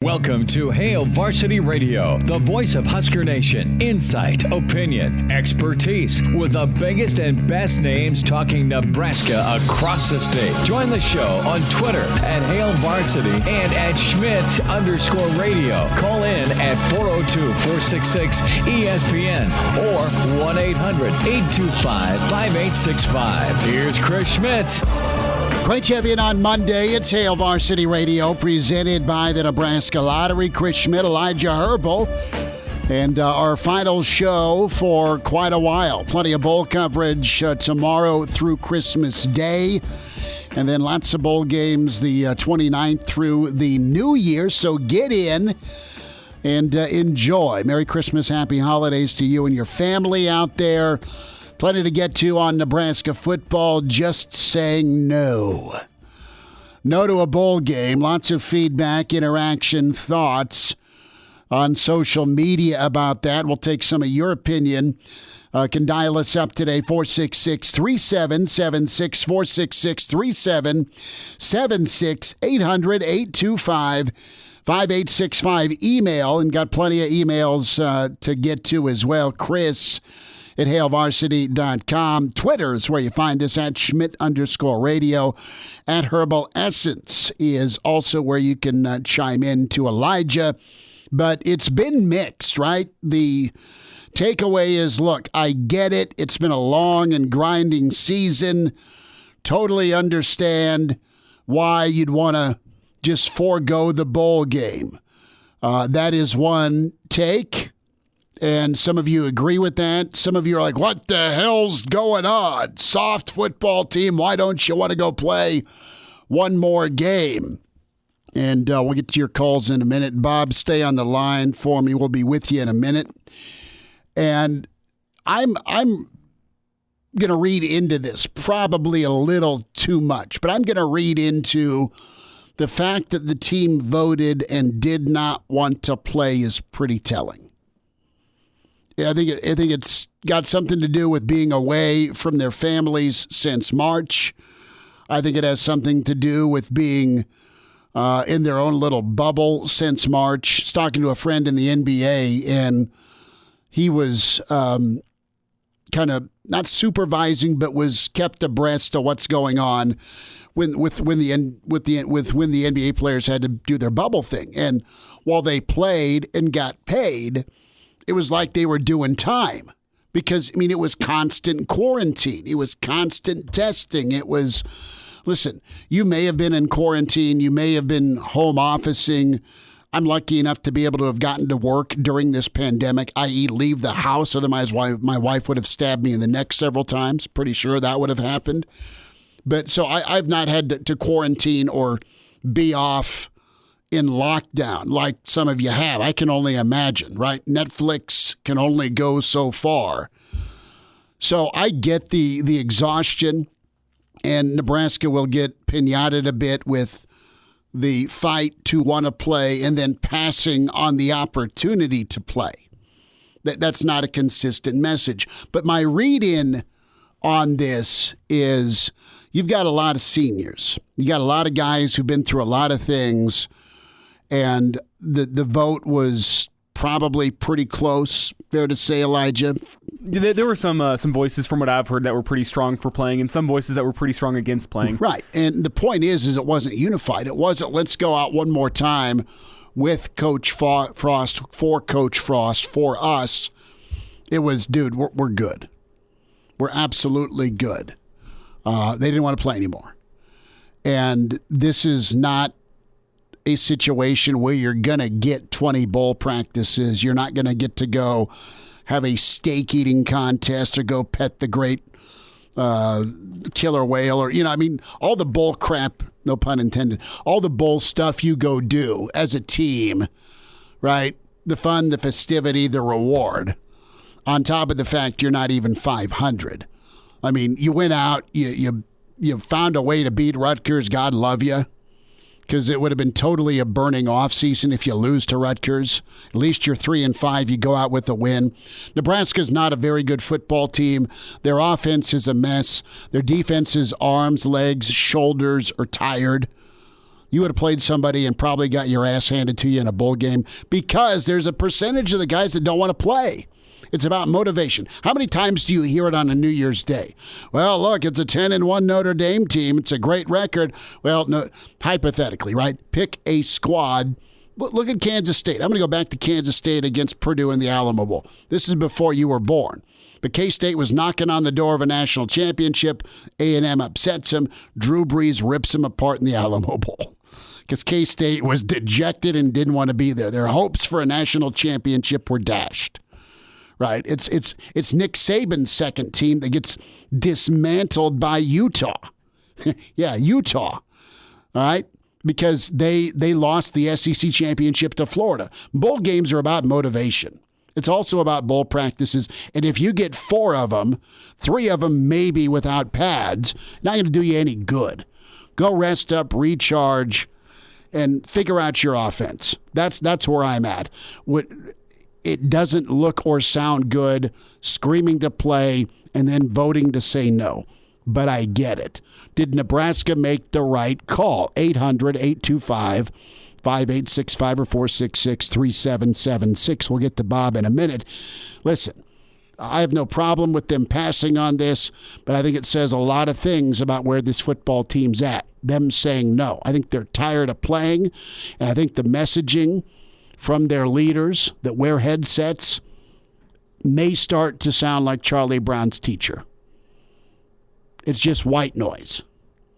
Welcome to Hail Varsity Radio, the voice of Husker Nation. Insight, opinion, expertise, with the biggest and best names talking Nebraska across the state. Join the show on Twitter at Hail Varsity and at Schmidt_radio. Call in at 402-466-ESPN or 1-800-825-5865. Here's Chris Schmidt. Great champion on Monday. It's Hail Varsity Radio, presented by the Nebraska Lottery. Chris Schmidt, Elijah Herbel, and our final show for quite a while. Plenty of bowl coverage tomorrow through Christmas Day, and then lots of bowl games the 29th through the New Year. So get in and enjoy. Merry Christmas, happy holidays to you and your family out there. Plenty to get to on Nebraska football. Just saying no. No to a bowl game. Lots of feedback, interaction, thoughts on social media about that. We'll take some of your opinion. Can dial us up today, 466-3776, 466-3776, 800-825-5865. Email, and got plenty of emails to get to as well. Chris at HailVarsity.com. Twitter is where you find us at Schmidt_radio. At Herbel Essence is also where you can chime in to Elijah. But it's been mixed, right? The takeaway is, look, I get it. It's been a long and grinding season. Totally understand why you'd want to just forego the bowl game. That is one take. And some of you agree with that. Some of you are like, what the hell's going on? Soft football team, why don't you want to go play one more game? And we'll get to your calls in a minute. Bob, stay on the line for me. We'll be with you in a minute. And I'm going to read into this probably a little too much, but I'm going to read into the fact that the team voted and did not want to play is pretty telling. I think it's got something to do with being away from their families since March. I think it has something to do with being in their own little bubble since March. I was talking to a friend in the NBA, and he was kind of not supervising, but was kept abreast of what's going on when the NBA players had to do their bubble thing. And while they played and got paid, it was like they were doing time because, it was constant quarantine. It was constant testing. It was, listen, you may have been in quarantine. You may have been home officing. I'm lucky enough to be able to have gotten to work during this pandemic, i.e. leave the house. Otherwise, my wife would have stabbed me in the neck several times. Pretty sure that would have happened. But so I've not had to quarantine or be off in lockdown like some of you have. I can only imagine, right? Netflix can only go so far. So I get the exhaustion, and Nebraska will get pinated a bit with the fight to want to play and then passing on the opportunity to play. That's not a consistent message. But my read-in on this is you've got a lot of seniors. You got a lot of guys who've been through a lot of things. And the vote was probably pretty close, fair to say, Elijah. There were some voices from what I've heard that were pretty strong for playing, and some voices that were pretty strong against playing. Right, and the point is it wasn't unified. It wasn't, let's go out one more time with Coach Frost, for Coach Frost, for us. It was, dude, we're good. We're absolutely good. They didn't want to play anymore. And this is not a situation where you're going to get 20 bowl practices. You're not going to get to go have a steak eating contest or go pet the great killer whale or, all the bull crap, no pun intended, all the bull stuff you go do as a team, right? The fun, the festivity, the reward, on top of the fact you're not even 500. You went out, you found a way to beat Rutgers, God love you. Because it would have been totally a burning offseason if you lose to Rutgers. At least you're 3-5. You go out with a win. Nebraska's not a very good football team. Their offense is a mess. Their defense's arms, legs, shoulders are tired. you would have played somebody and probably got your ass handed to you in a bowl game, because there's a percentage of the guys that don't want to play. It's about motivation. How many times do you hear it on a New Year's Day? Well, look, it's a 10-1 Notre Dame team. It's a great record. Well, no, hypothetically, right? Pick a squad. Look at Kansas State. I'm going to go back to Kansas State against Purdue in the Alamo Bowl. This is before you were born. But K-State was knocking on the door of a national championship. A&M upsets them. Drew Brees rips them apart in the Alamo Bowl because K-State was dejected and didn't want to be there. Their hopes for a national championship were dashed. Right? It's Nick Saban's second team that gets dismantled by Utah. Yeah, Utah. All right? Because they lost the SEC championship to Florida. Bowl games are about motivation. It's also about bowl practices. And if you get 4 of them, 3 of them maybe without pads, not going to do you any good. Go rest up, recharge, and figure out your offense. That's where I'm at. It doesn't look or sound good screaming to play and then voting to say no. But I get it. Did Nebraska make the right call? 800-825-5865 or 466-3776. We'll get to Bob in a minute. Listen, I have no problem with them passing on this, but I think it says a lot of things about where this football team's at. Them saying no. I think they're tired of playing, and I think the messaging from their leaders that wear headsets may start to sound like Charlie Brown's teacher. It's just white noise.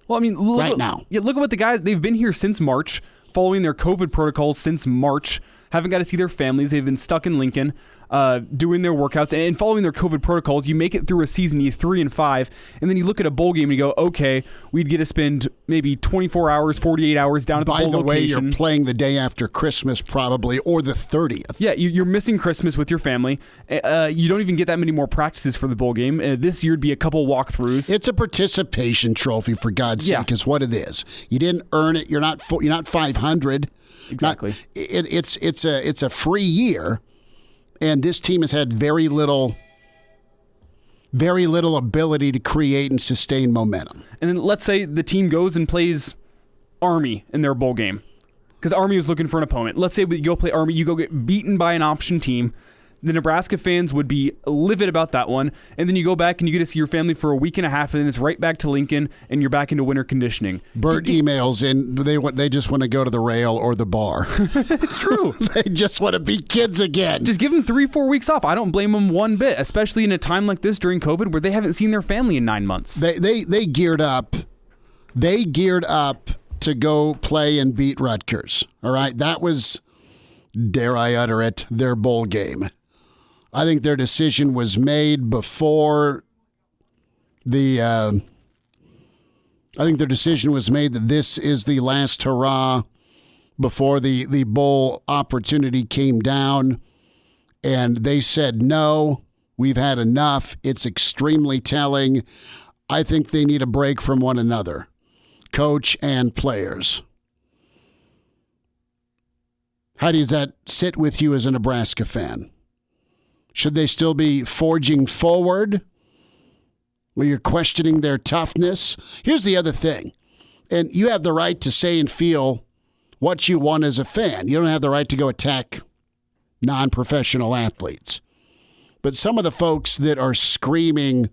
Well, I mean, look at what the guys, they've been here since March, following their COVID protocols since March, haven't got to see their families. They've been stuck in Lincoln, doing their workouts and following their COVID protocols. You make it through a season, you 3-5, and then you look at a bowl game and you go, okay, we'd get to spend maybe 24 hours, 48 hours down at the bowl location. By the way, you're playing the day after Christmas probably, or the 30th. Yeah, you're missing Christmas with your family. You don't even get that many more practices for the bowl game. This year would be a couple walkthroughs. It's a participation trophy, for God's sake, is what it is. You didn't earn it. You're not 500. Exactly. It's a free year, and this team has had very little ability to create and sustain momentum. And then let's say the team goes and plays Army in their bowl game, because Army was looking for an opponent. Let's say you go play Army, you go get beaten by an option team. The Nebraska fans would be livid about that one. And then you go back and you get to see your family for a week and a half, and then it's right back to Lincoln, and you're back into winter conditioning. Bert emails in, they just want to go to the rail or the bar. It's true. They just want to be kids again. Just give them 3-4 weeks off. I don't blame them one bit, especially in a time like this during COVID where they haven't seen their family in 9 months. They geared up. They geared up to go play and beat Rutgers. All right? That was, dare I utter it, their bowl game. I think their decision was made before I think their decision was made that this is the last hurrah before the bowl opportunity came down. And they said, no, we've had enough. It's extremely telling. I think they need a break from one another, coach and players. How does that sit with you as a Nebraska fan? Should they still be forging forward? Well, you're questioning their toughness. Here's the other thing. And you have the right to say and feel what you want as a fan. You don't have the right to go attack non-professional athletes. But some of the folks that are screaming,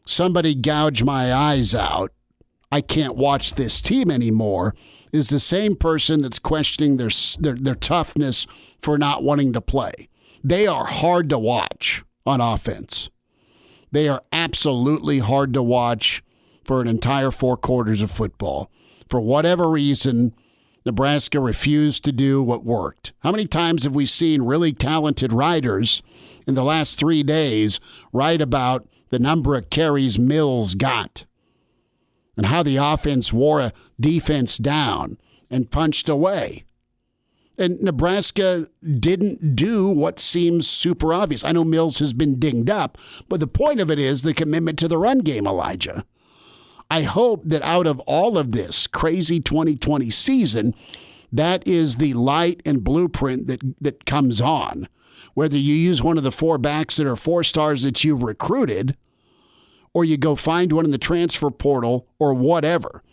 somebody gouge my eyes out, I can't watch this team anymore, is the same person that's questioning their toughness for not wanting to play. They are hard to watch on offense. They are absolutely hard to watch for an entire 4 quarters of football. For whatever reason, Nebraska refused to do what worked. How many times have we seen really talented writers in the last 3 days write about the number of carries Mills got and how the offense wore a defense down and punched away? And Nebraska didn't do what seems super obvious. I know Mills has been dinged up, but the point of it is the commitment to the run game, Elijah. I hope that out of all of this crazy 2020 season, that is the light and blueprint that comes on. Whether you use one of the 4 backs that are 4 stars that you've recruited, or you go find one in the transfer portal or whatever.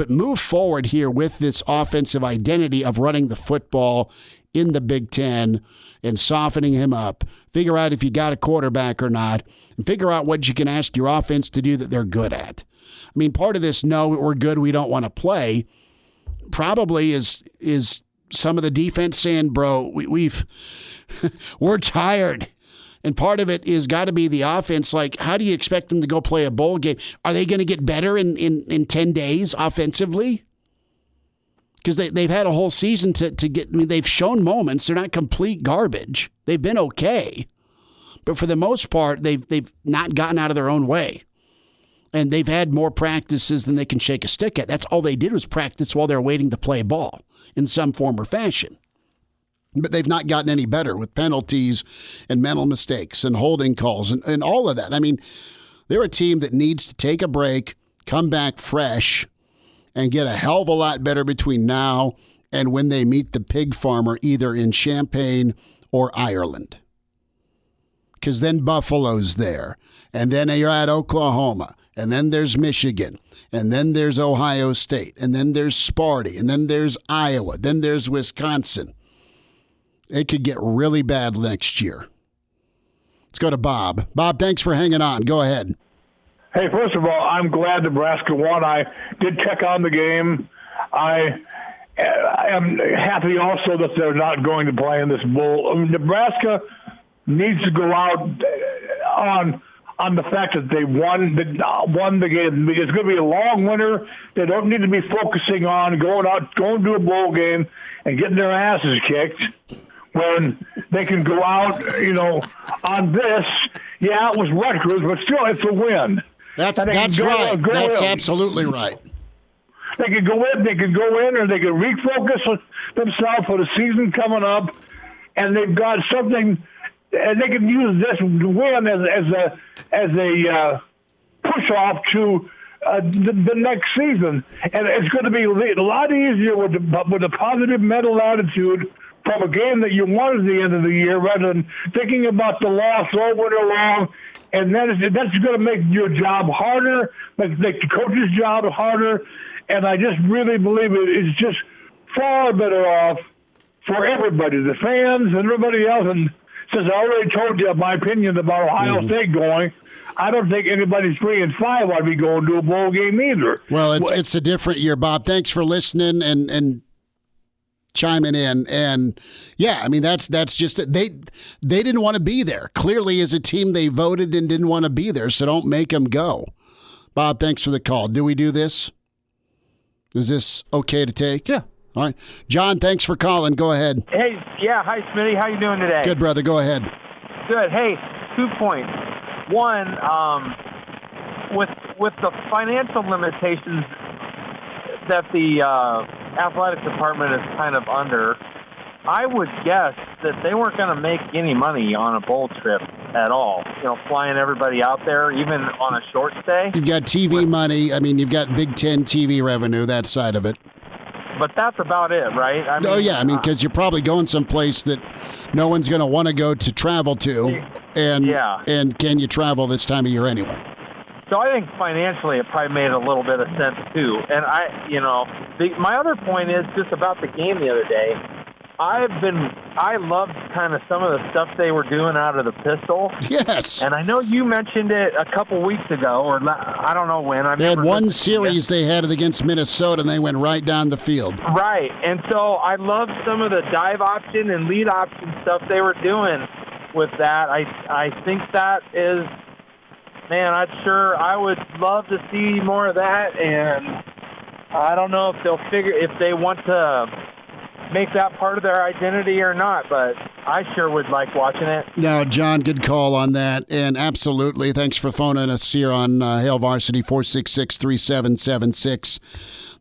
but move forward here with this offensive identity of running the football in the Big Ten and softening him up. Figure out if you got a quarterback or not, and figure out what you can ask your offense to do that they're good at. I mean, part of this, no, we're good, we don't want to play, probably is some of the defense saying, bro, we're tired. And part of it is got to be the offense. Like, how do you expect them to go play a bowl game? Are they going to get better in 10 days offensively? Because they've had a whole season to get. I mean, they've shown moments. They're not complete garbage. They've been okay. But for the most part, they've not gotten out of their own way. And they've had more practices than they can shake a stick at. That's all they did was practice while they're waiting to play ball in some form or fashion. But they've not gotten any better with penalties and mental mistakes and holding calls and all of that. I mean, they're a team that needs to take a break, come back fresh, and get a hell of a lot better between now and when they meet the pig farmer either in Champaign or Ireland. Because then Buffalo's there, and then you're at Oklahoma, and then there's Michigan, and then there's Ohio State, and then there's Sparty, and then there's Iowa, then there's Wisconsin. It could get really bad next year. Let's go to Bob. Bob, thanks for hanging on. Go ahead. Hey, first of all, I'm glad Nebraska won. I did check on the game. I am happy also that they're not going to play in this bowl. I mean, Nebraska needs to go out on the fact that they won the game. It's going to be a long winter. They don't need to be focusing on going to a bowl game and getting their asses kicked. When they can go out, on this, yeah, it was Rutgers, but still, it's a win. That's right. That's absolutely right. They can go in, or they can refocus themselves for the season coming up, and they've got something, and they can use this win as a push off to the next season, and it's going to be a lot easier with a positive mental attitude from a game that you won at the end of the year, rather than thinking about the loss all winter long. And then that's going to make your job harder, make the coach's job harder. And I just really believe it's just far better off for everybody, the fans and everybody else. And since I already told you my opinion about Ohio State going, I don't think anybody's 3-5 ought to be going to a bowl game either. Well, it's a different year, Bob. Thanks for listening and chiming in. And yeah, I mean, that's just it. They didn't want to be there. Clearly, as a team, they voted and didn't want to be there, so don't make them go. Bob, thanks for the call. Do we do this? Is this okay to take? Yeah. All right. John, thanks for calling. Go ahead. Hey, yeah. Hi, Smitty. How you doing today? Good, brother. Go ahead. Good. Hey, 2 points. One, with the financial limitations that the athletic department is kind of under, I would guess that they weren't going to make any money on a bowl trip at all. Flying everybody out there, even on a short stay. You've got TV money. I mean, you've got Big Ten TV revenue, that side of it. But that's about it, right? Because you're probably going someplace that no one's going to want to go to travel to. And can you travel this time of year anyway? So I think financially it probably made a little bit of sense too. And my other point is just about the game the other day. I loved kind of some of the stuff they were doing out of the pistol. Yes. And I know you mentioned it a couple weeks ago, or I don't know when. They had one series they had it against Minnesota, and they went right down the field. Right. And so I loved some of the dive option and lead option stuff they were doing with that. I think that is, man, I would love to see more of that. And I don't know if they want to make that part of their identity or not, but I sure would like watching it. No, John, good call on that. And absolutely, thanks for phoning us here on Hail Varsity 466-3776.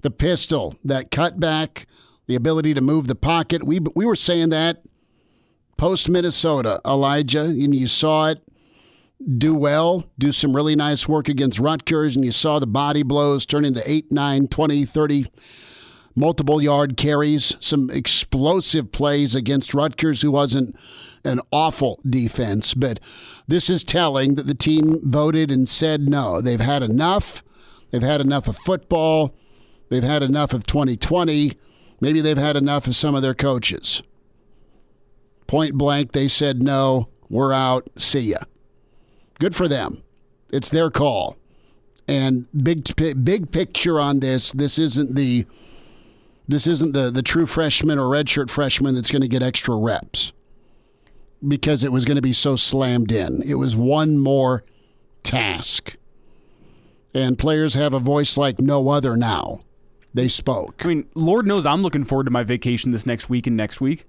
The pistol, that cutback, the ability to move the pocket. We were saying that post-Minnesota, Elijah, and you saw it do well, do some really nice work against Rutgers, and you saw the body blows turn into 8, 9, 20, 30 multiple yard carries, some explosive plays against Rutgers, who wasn't an awful defense. But this is telling that the team voted and said no. They've had enough. They've had enough of football. They've had enough of 2020. Maybe they've had enough of some of their coaches. Point blank, they said, no, we're out, see ya. Good for them. It's their call. And big picture on this isn't the true freshman or redshirt freshman that's going to get extra reps because it was going to be so slammed in. It was one more task. And players have a voice like no other now. They spoke. I mean, Lord knows I'm looking forward to my vacation this next week and next week.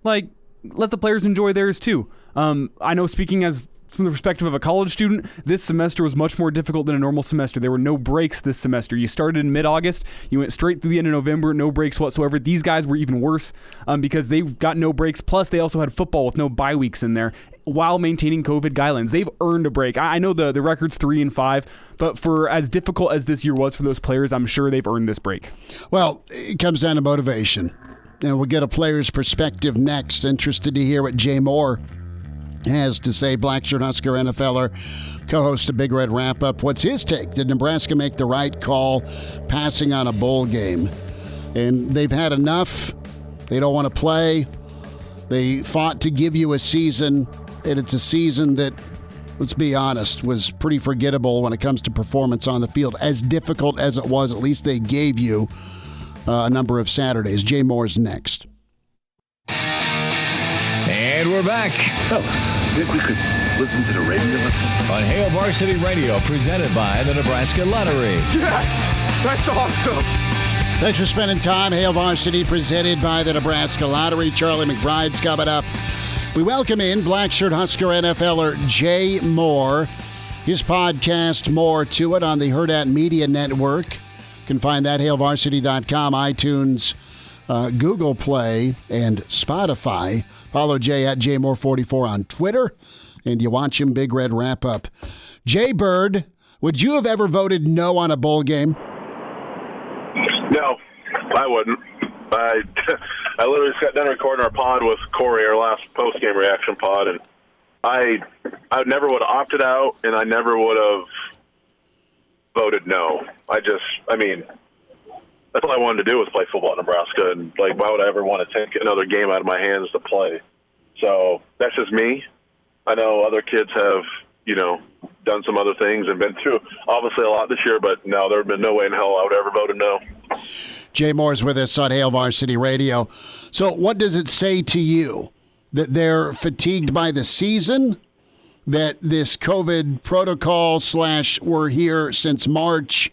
Like, let the players enjoy theirs too. I know, speaking as from the perspective of a college student, this semester was much more difficult than a normal semester. There were no breaks this semester. You started in mid-August, you went straight through the end of November, no breaks whatsoever. These guys were even worse because they got no breaks. Plus, they also had football with no bye weeks in there while maintaining COVID guidelines. They've earned a break. I know the record's 3-5, but for as difficult as this year was for those players, I'm sure they've earned this break. Well, it comes down to motivation. And we'll get a player's perspective next. Interested to hear what Jay Moore has to say. Blackshirt Husker NFLer, co-host of Big Red Wrap-Up. What's his take? Did Nebraska make the right call passing on a bowl game? And they've had enough. They don't want to play. They fought to give you a season, and it's a season that, let's be honest, was pretty forgettable when it comes to performance on the field. As difficult as it was, at least they gave you a number of Saturdays. Jay Moore's next. And we're back Fellas, think we could listen to the radio on Hail Varsity Radio, presented by the Nebraska Lottery. Yes! That's awesome! Thanks for spending time. Hail Varsity, presented by the Nebraska Lottery. Charlie McBride's coming up. We welcome in Blackshirt Husker NFLer Jay Moore. His podcast, More to It, on the Hurrdat Media Network. You can find that hailvarsity.com, iTunes, Google Play, and Spotify. Follow Jay at JMoore44 on Twitter, and you watch him Big Red Wrap-Up. Jay Bird, would you have ever voted no on a bowl game? No, I wouldn't. I literally sat down recording our pod with Corey, our last post-game reaction pod, and I never would have opted out, and I never would have voted no. That's all I wanted to do was play football in Nebraska, and why would I ever want to take another game out of my hands to play? So that's just me. I know other kids have, done some other things and been through obviously a lot this year, but no, there would have been no way in hell I would ever vote no. Jay Moore's with us on Hail Varsity Radio. So what does it say to you? That they're fatigued by the season? That this COVID protocol / we're here since March,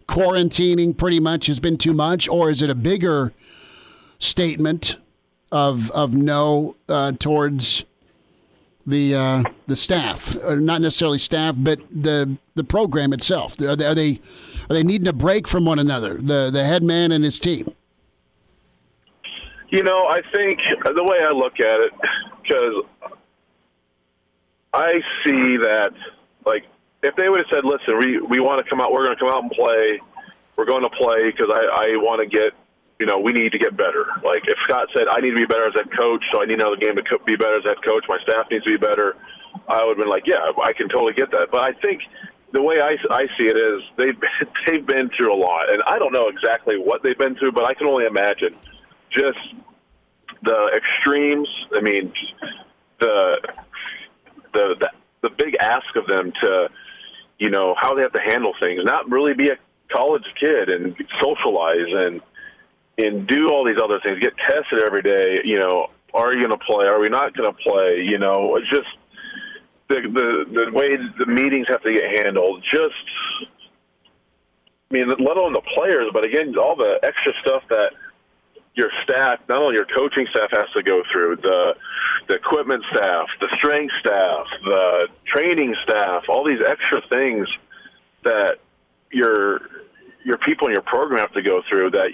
quarantining pretty much has been too much? Or is it a bigger statement of no towards the staff, or not necessarily staff, but the program itself? Are they needing a break from one another, the head man and his team? I think the way I look at it, because I see that, if they would have said, listen, we want to come out, we're going to come out and play, we're going to play because I want to get, we need to get better. If Scott said, I need to be better as head coach, so I need another game to be better as head coach, my staff needs to be better, I would have been like, yeah, I can totally get that. But I think the way I see it is they've been through a lot, and I don't know exactly what they've been through, but I can only imagine just the extremes. I mean, the big ask of them to, how they have to handle things, not really be a college kid and socialize and do all these other things, get tested every day. Are you going to play? Are we not going to play? It's just the way the meetings have to get handled. Let alone the players, but again, all the extra stuff that your staff, not only your coaching staff, has to go through, the equipment staff, the strength staff, the training staff, all these extra things that your people in your program have to go through that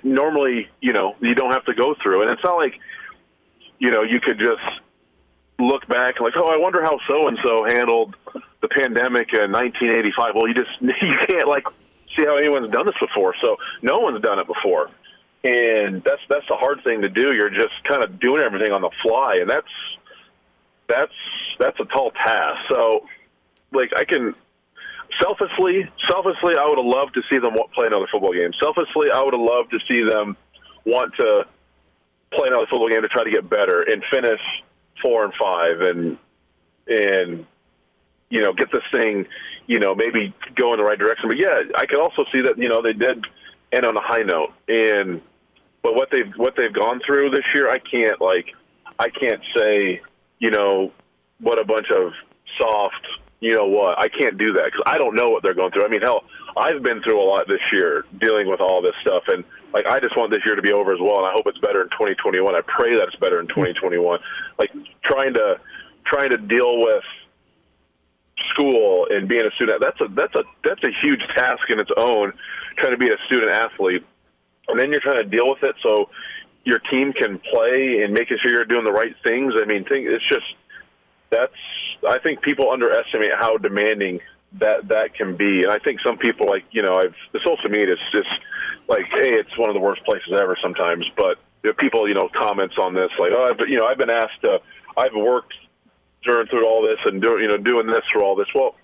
normally, you don't have to go through. And it's not like, you could just look back and I wonder how so-and-so handled the pandemic in 1985. Well, you can't see how anyone's done this before. So no one's done it before. And that's the hard thing to do. You're just kind of doing everything on the fly, and that's a tall task. So, selfishly, I would have loved to see them play another football game. Selfishly, I would have loved to see them want to play another football game to try to get better and finish 4-5 and get this thing, maybe go in the right direction. But yeah, I could also see that they did end on a high note. But what they've gone through this year, I can't say what a bunch of soft. I can't do that because I don't know what they're going through. I mean, hell, I've been through a lot this year dealing with all this stuff, and I just want this year to be over as well, and I hope it's better in 2021. I pray that it's better in 2021. Trying to deal with school and being a student, that's a huge task in its own, trying to be a student athlete. And then you're trying to deal with it so your team can play and making sure you're doing the right things. I mean, I think people underestimate how demanding that can be. And I think some people, the social media is just hey, it's one of the worst places ever sometimes. But people, comments on this, I've been asked to, I've worked through all this and doing this for all this. Well,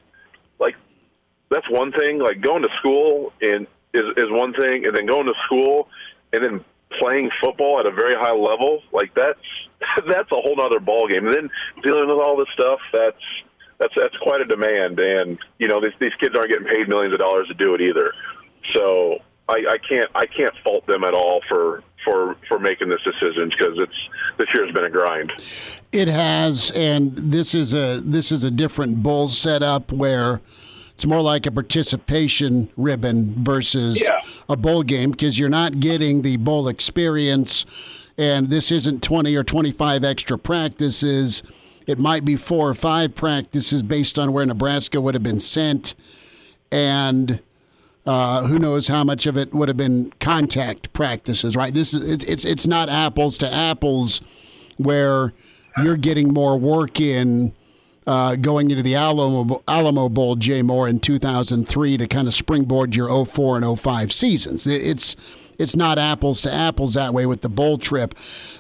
that's one thing. Going to school is one thing, and then going to school and then playing football at a very high level, that's a whole nother ballgame. And then dealing with all this stuff, that's quite a demand. And these kids aren't getting paid millions of dollars to do it either. So I can't fault them at all for making this decision because this year has been a grind. It has, and this is a different bowl setup where it's more like a participation ribbon versus a bowl game because you're not getting the bowl experience, and this isn't 20 or 25 extra practices. It might be 4 or 5 practices based on where Nebraska would have been sent, and who knows how much of it would have been contact practices, right? It's not apples to apples where you're getting more work in going into the Alamo Bowl, Jay Moore, in 2003 to kind of springboard your 04 and 05 seasons. It's not apples to apples that way with the bowl trip.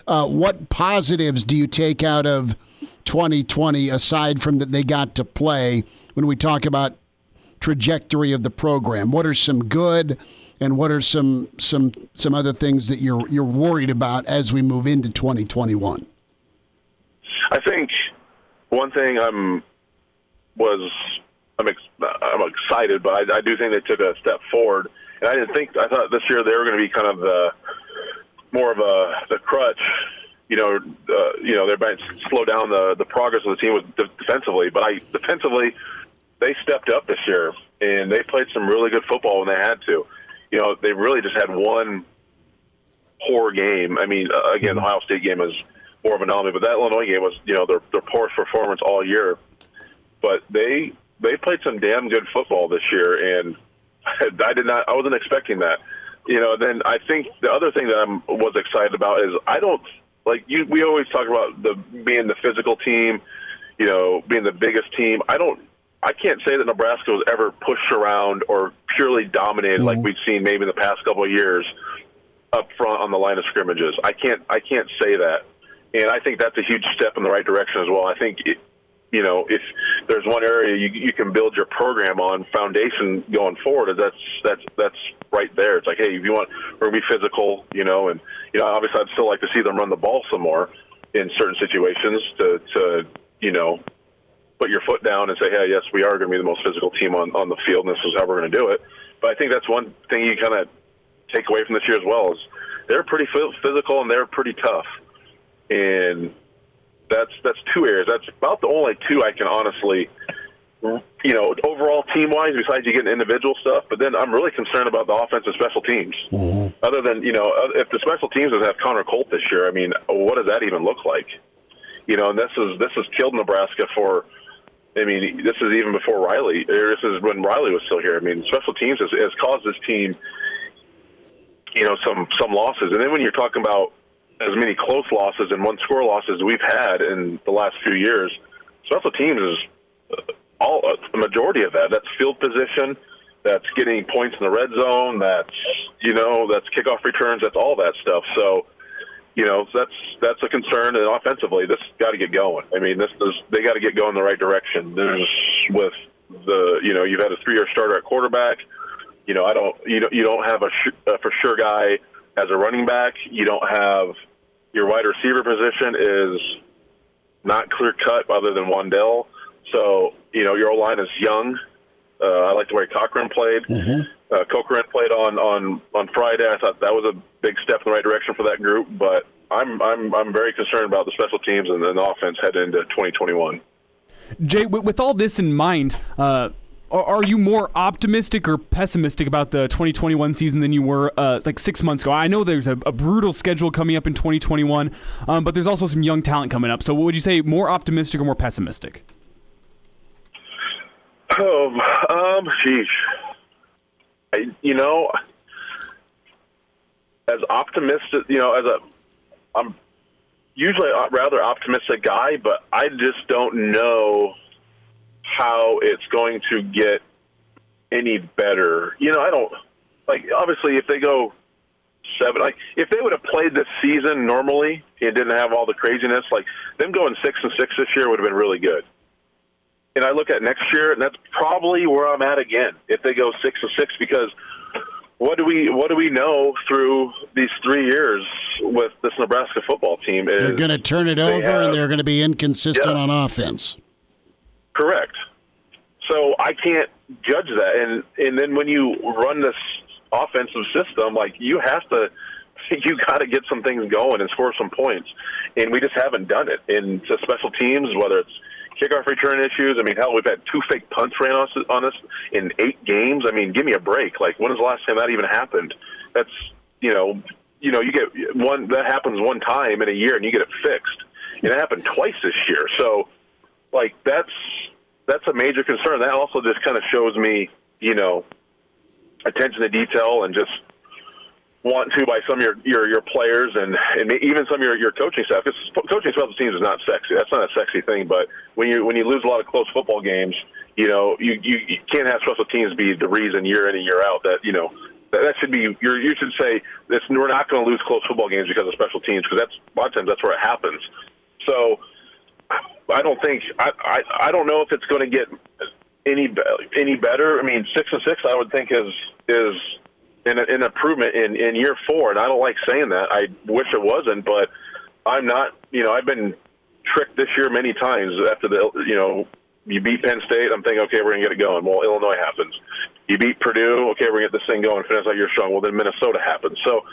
What positives do you take out of 2020 aside from that they got to play when we talk about trajectory of the program? What are some good and what are some other things that you're worried about as we move into 2021? I think one thing I'm excited, but I do think they took a step forward. And I thought this year they were going to be kind of more of the crutch. They might slow down the progress of the team defensively, but defensively they stepped up this year and they played some really good football when they had to. They really just had one poor game. I mean, again, the Ohio State game is more of an anomaly, but that Illinois game was, their poorest performance all year. But they played some damn good football this year, and I wasn't expecting that. Then I think the other thing that I was excited about is we always talk about being the physical team, being the biggest team. I can't say that Nebraska was ever pushed around or purely dominated like we've seen maybe in the past couple of years up front on the line of scrimmages. I can't say that. And I think that's a huge step in the right direction as well. I think, if there's one area you can build your program on foundation going forward, that's right there. It's hey, if you want, we're going to be physical, and obviously I'd still like to see them run the ball some more in certain situations to put your foot down and say, hey, yes, we are going to be the most physical team on the field, and this is how we're going to do it. But I think that's one thing you kind of take away from this year as well is they're pretty physical and they're pretty tough. And that's 2 areas. That's about the only 2 I can honestly, overall team-wise, besides you getting individual stuff. But then I'm really concerned about the offensive special teams. Mm-hmm. Other than, if the special teams doesn't have Connor Colt this year, I mean, what does that even look like? And this has killed Nebraska for, this is even before Riley. This is when Riley was still here. I mean, special teams has caused this team, some losses. And then when you're talking about as many close losses and one-score losses we've had in the last few years, special teams is a majority of that. That's field position, that's getting points in the red zone, that's kickoff returns, that's all that stuff. So, that's a concern. And offensively, this got to get going. I mean, they got to get going in the right direction. With you've had a 3-year starter at quarterback. You don't have a for sure guy as a running back. You don't have your wide receiver position is not clear cut other than Wandell. So, your O-line is young. I like the way Cochran played. Cochran played on Friday. I thought that was a big step in the right direction for that group, but I'm very concerned about the special teams and the offense heading into 2021. Jay, with all this in mind, are you more optimistic or pessimistic about the 2021 season than you were like 6 months ago? I know there's a brutal schedule coming up in 2021, but there's also some young talent coming up. So what would you say, more optimistic or more pessimistic? Sheesh. As optimistic, I'm usually a rather optimistic guy, but I just don't know how it's going to get any better. I don't, obviously if they go 7, if they would have played this season normally and didn't have all the craziness, them going 6-6 this year would have been really good. And I look at next year, and that's probably where I'm at again. If they go 6-6, because what do we know through these 3 years with this Nebraska football team? They're going to turn it over, and they're going to be inconsistent on offense. Correct. So I can't judge that. And then when you run this offensive system, you got to get some things going and score some points. And we just haven't done it. And to special teams, whether it's kickoff return issues. Hell, we've had 2 fake punts ran on us in 8 games. Give me a break. When was the last time that even happened? That's, you get one, that happens one time in a year and you get it fixed. And it happened twice this year. So, that's a major concern. That also just kind of shows me, attention to detail and just want to by some of your players and even some of your coaching staff. Because coaching special teams is not sexy. That's not a sexy thing. But when you lose a lot of close football games, you can't have special teams be the reason year in and year out that that should be you should say this. We're not going to lose close football games because of special teams, because that's a lot of times that's where it happens. So I don't think I don't know if it's going to get any better. 6-6 I would think is an improvement in year 4, and I don't like saying that. I wish it wasn't, but I'm not. I've been tricked this year many times. After you beat Penn State, I'm thinking, okay, we're gonna get it going. Well, Illinois happens. You beat Purdue, okay, we're gonna get this thing going. Finish like you're strong. Well, then Minnesota happens. So,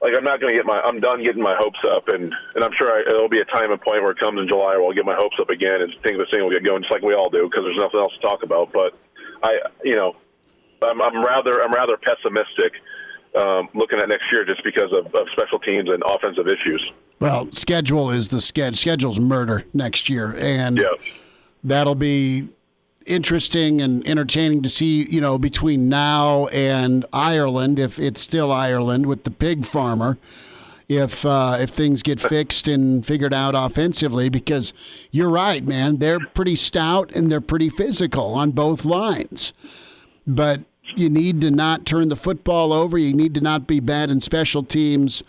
I'm not gonna I'm done getting my hopes up, and I'm sure there'll be a time and point where it comes in July where I'll get my hopes up again, and things will get going just like we all do, because there's nothing else to talk about. But I'm rather pessimistic looking at next year just because of special teams and offensive issues. Well, schedule is the schedule's murder next year, and that'll be interesting and entertaining to see. Between now and Ireland, if it's still Ireland with the pig farmer, if things get fixed and figured out offensively, because you're right, man, they're pretty stout and they're pretty physical on both lines, but you need to not turn the football over. You need to not be bad in special teams.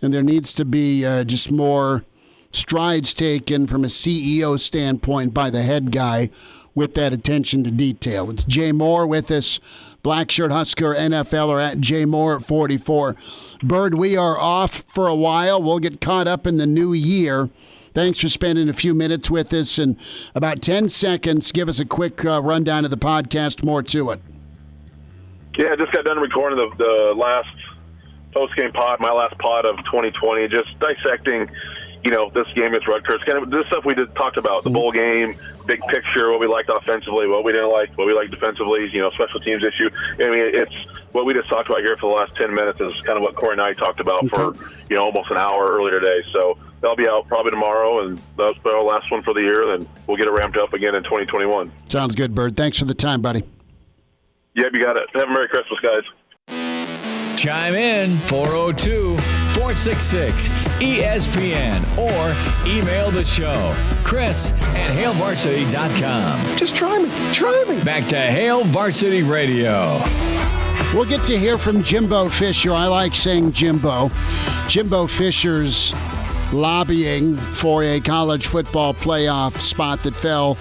And there needs to be just more strides taken from a CEO standpoint by the head guy with that attention to detail. It's Jay Moore with us, Blackshirt Husker NFL, or at Jay Moore at 44. Bird, we are off for a while. We'll get caught up in the new year. Thanks for spending a few minutes with us. In about 10 seconds, give us a quick rundown of the podcast, more to it. Yeah, I just got done recording the last post-game pod, my last pod of 2020, just dissecting, this game against Rutgers. Kind of this stuff we talked about, the bowl game, big picture, what we liked offensively, what we didn't like, what we liked defensively, special teams issue. It's what we just talked about here for the last 10 minutes is kind of what Corey and I talked about for, almost an hour earlier today. So that'll be out probably tomorrow, and that's our last one for the year, and we'll get it ramped up again in 2021. Sounds good, Bird. Thanks for the time, buddy. Yep, you got it. Have a Merry Christmas, guys. Chime in 402-466-ESPN or email the show, Chris@HailVarsity.com. Just try me. Back to Hail Varsity Radio. We'll get to hear from Jimbo Fisher. I like saying Jimbo. Jimbo Fisher's lobbying for a college football playoff spot that fell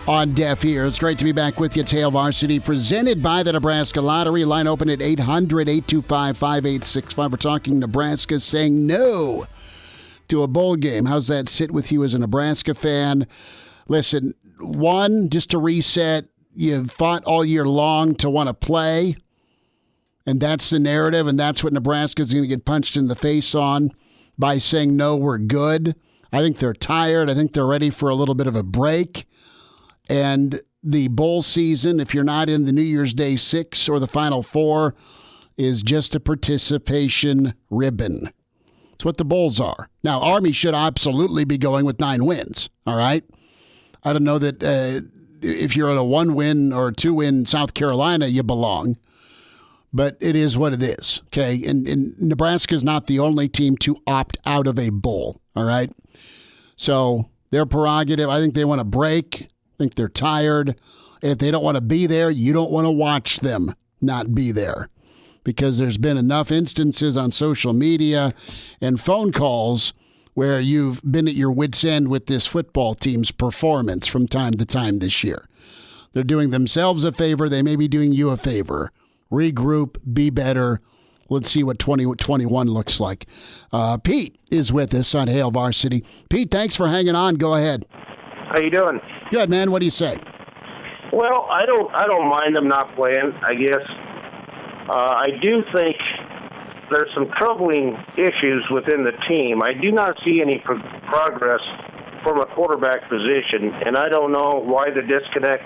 on deaf ears. Great to be back with you. It's Hail Varsity, presented by the Nebraska Lottery. Line open at 800-825-5865. We're talking Nebraska saying no to a bowl game. How's that sit with you as a Nebraska fan? Listen, one, just to reset, you've fought all year long to want to play, and that's the narrative, and that's what Nebraska's going to get punched in the face on by saying, no, we're good. I think they're tired. I think they're ready for a little bit of a break. And the bowl season, if you're not in the New Year's Day 6 or the Final Four, is just a participation ribbon. It's what the bowls are. Now, Army should absolutely be going with 9 wins, all right? I don't know that if you're at a 1-win or 2-win South Carolina, you belong. But it is what it is, okay? And Nebraska is not the only team to opt out of a bowl, all right? So their prerogative, I think they want to break. I think they're tired. And if they don't want to be there, you don't want to watch them not be there. Because there's been enough instances on social media and phone calls where you've been at your wit's end with this football team's performance from time to time this year. They're doing themselves a favor. They may be doing you a favor. Regroup, be better. Let's see what 2021 looks like. Pete is with us on Hail Varsity. Pete, thanks for hanging on. Go ahead. How you doing? Good, man. What do you say? Well, I don't mind them not playing, I guess. I do think there's some troubling issues within the team. I do not see any progress from a quarterback position, and I don't know why the disconnect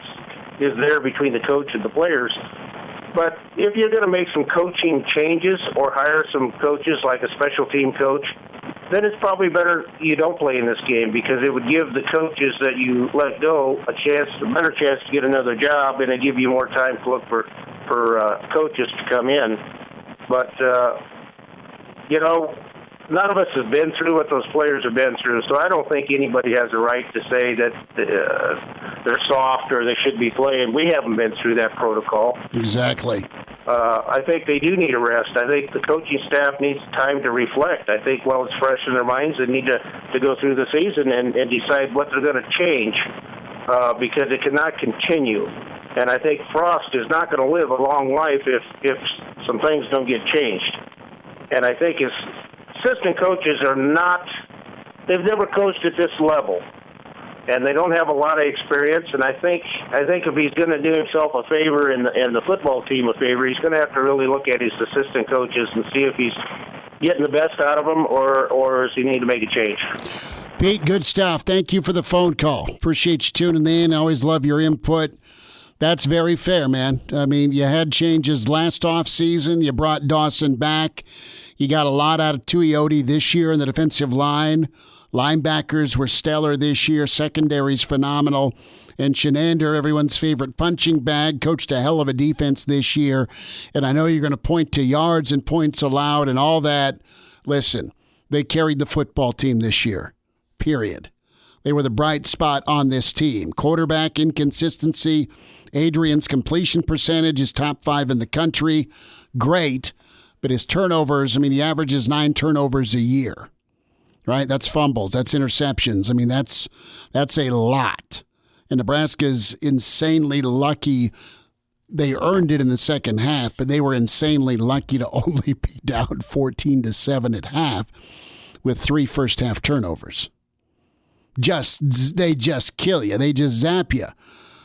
is there between the coach and the players. But if you're going to make some coaching changes or hire some coaches like a special team coach, then it's probably better you don't play in this game, because it would give the coaches that you let go a better chance to get another job, and it'd give you more time to look for coaches to come in. But, none of us have been through what those players have been through, so I don't think anybody has a right to say that they're soft or they should be playing. We haven't been through that protocol. Exactly. I think they do need a rest. I think the coaching staff needs time to reflect. I think while it's fresh in their minds, they need to go through the season and decide what they're going to change, because it cannot continue. And I think Frost is not going to live a long life if some things don't get changed. And I think his assistant coaches they've never coached at this level, and they don't have a lot of experience. And I think if he's going to do himself a favor and the football team a favor, he's going to have to really look at his assistant coaches and see if he's getting the best out of them, or does he need to make a change. Pete, good stuff. Thank you for the phone call. Appreciate you tuning in. I always love your input. That's very fair, man. I mean, you had changes last offseason. You brought Dawson back. You got a lot out of Tuioti this year in the defensive line. Linebackers were stellar this year. Secondary's phenomenal. And Shenander, everyone's favorite punching bag, coached a hell of a defense this year. And I know you're going to point to yards and points allowed and all that. Listen, they carried the football team this year, period. They were the bright spot on this team. Quarterback inconsistency. Adrian's completion percentage is top 5 in the country. Great. But his turnovers, I mean, he averages 9 turnovers a year, right? That's fumbles. That's interceptions. I mean, that's a lot. And Nebraska's insanely lucky. They earned it in the second half, but they were insanely lucky to only be down 14-7 at half with 3 first-half turnovers. They just kill you. They just zap you.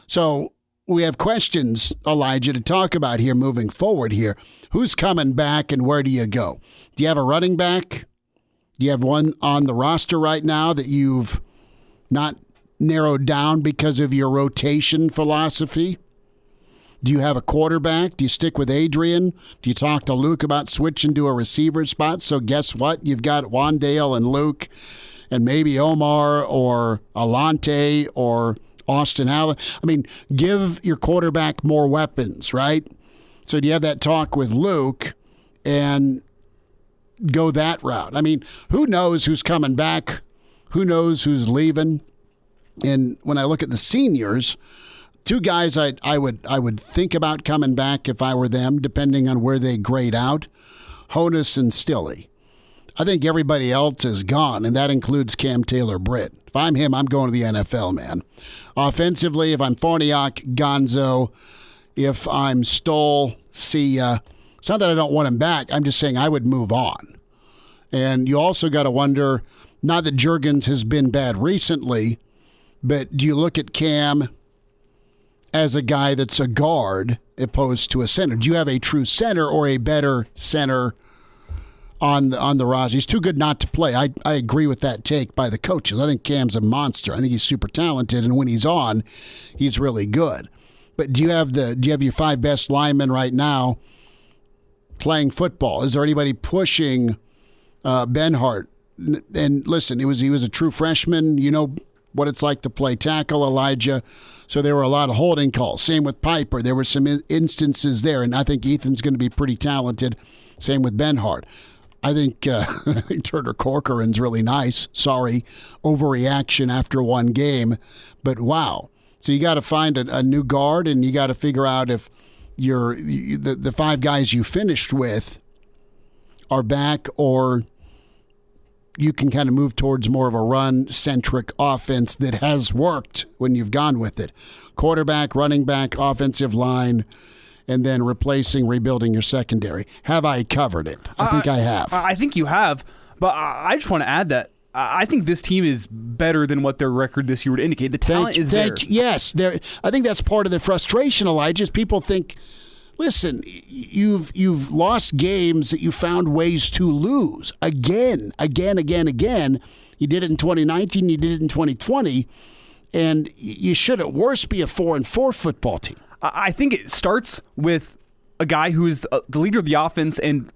So we have questions, Elijah, to talk about here moving forward here. Who's coming back and where do you go? Do you have a running back? Do you have one on the roster right now that you've not narrowed down because of your rotation philosophy? Do you have a quarterback? Do you stick with Adrian? Do you talk to Luke about switching to a receiver spot? So guess what? You've got Wandale and Luke and maybe Omar or Alante or Austin Allen. I mean, give your quarterback more weapons, right? So do you have that talk with Luke and go that route? I mean, who knows who's coming back? Who knows who's leaving? And when I look at the seniors, 2 guys I would think about coming back if I were them, depending on where they grade out, Honus and Stilley. I think everybody else is gone, and that includes Cam Taylor-Britt. If I'm him, I'm going to the NFL, man. Offensively, if I'm Forniak, Gonzo. If I'm Stoll, see ya. It's not that I don't want him back. I'm just saying I would move on. And you also got to wonder, not that Juergens has been bad recently, but do you look at Cam as a guy that's a guard opposed to a center? Do you have a true center or a better center on the roster? He's too good not to play. I agree with that take by the coaches. I think Cam's a monster. I think he's super talented, and when he's on, he's really good. But do you have your 5 best linemen right now playing football? Is there anybody pushing Benhart? And listen, he was a true freshman. You know what it's like to play tackle, Elijah. So there were a lot of holding calls. Same with Piper. There were some instances there, and I think Ethan's going to be pretty talented. Same with Benhart. I think Turner Corcoran's really nice. Sorry, overreaction after one game, but wow. So you got to find a new guard, and you got to figure out if the 5 guys you finished with are back, or you can kind of move towards more of a run-centric offense that has worked when you've gone with it. Quarterback, running back, offensive line, and then rebuilding your secondary. Have I covered it? I think I have. I think you have, but I just want to add that I think this team is better than what their record this year would indicate. The talent is there. Yes, I think that's part of the frustration, Elijah, is people think, listen, you've lost games that you found ways to lose again. You did it in 2019, you did it in 2020, and you should at worst be a 4-4 football team. I think it starts with a guy who is the leader of the offense and